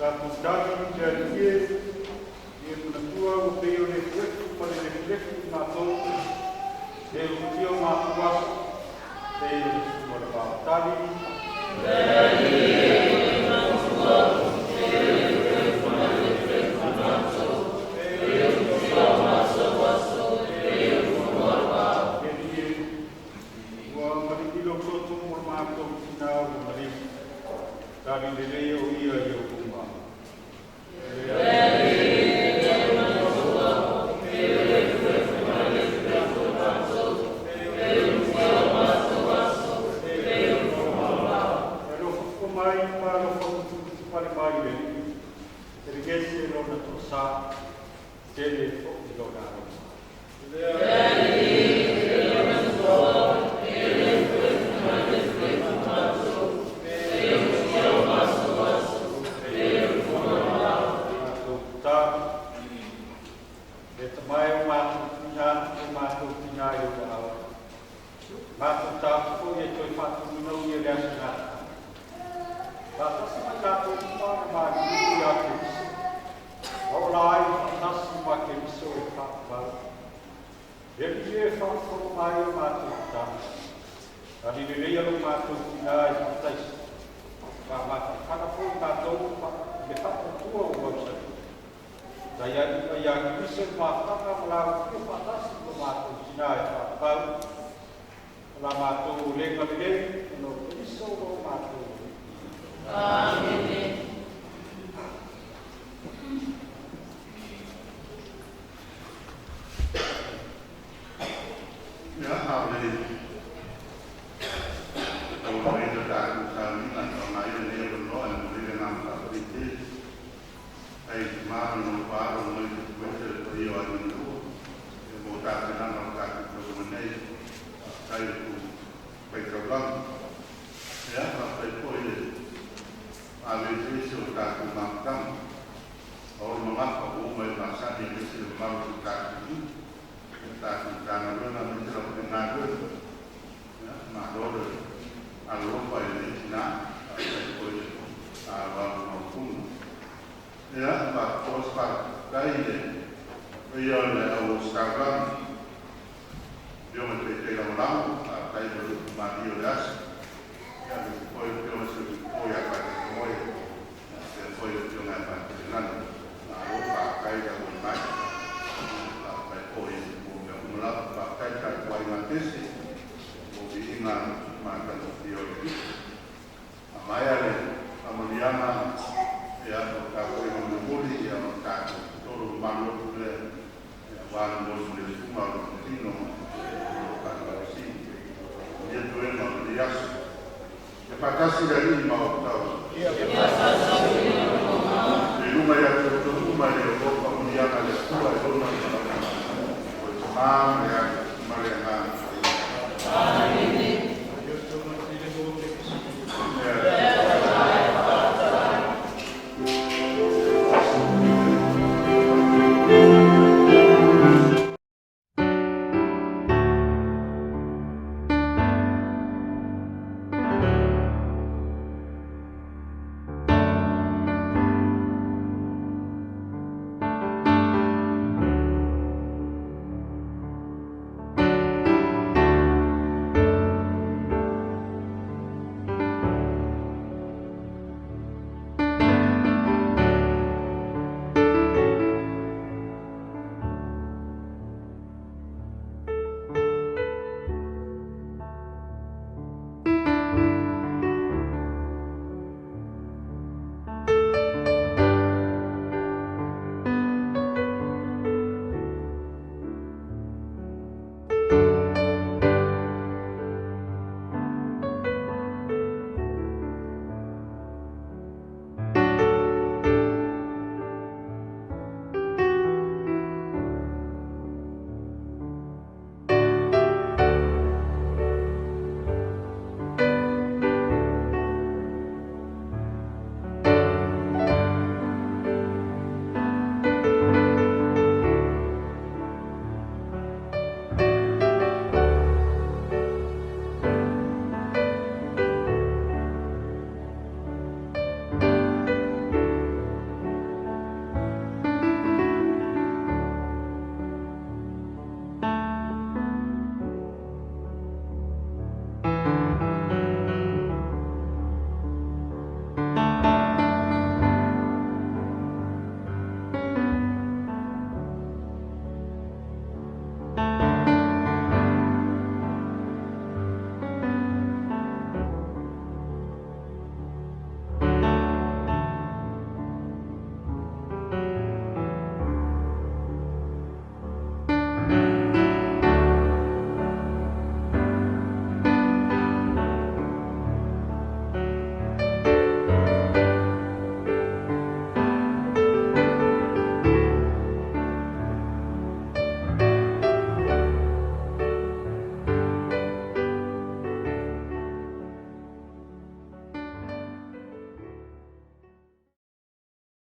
Tadi dari dia menatua o peo le kuetu pada le kuetu mātou e utio mātua e mora tadi Tadi lelei o ia i o kumā.
Pakasi dari mau tahu.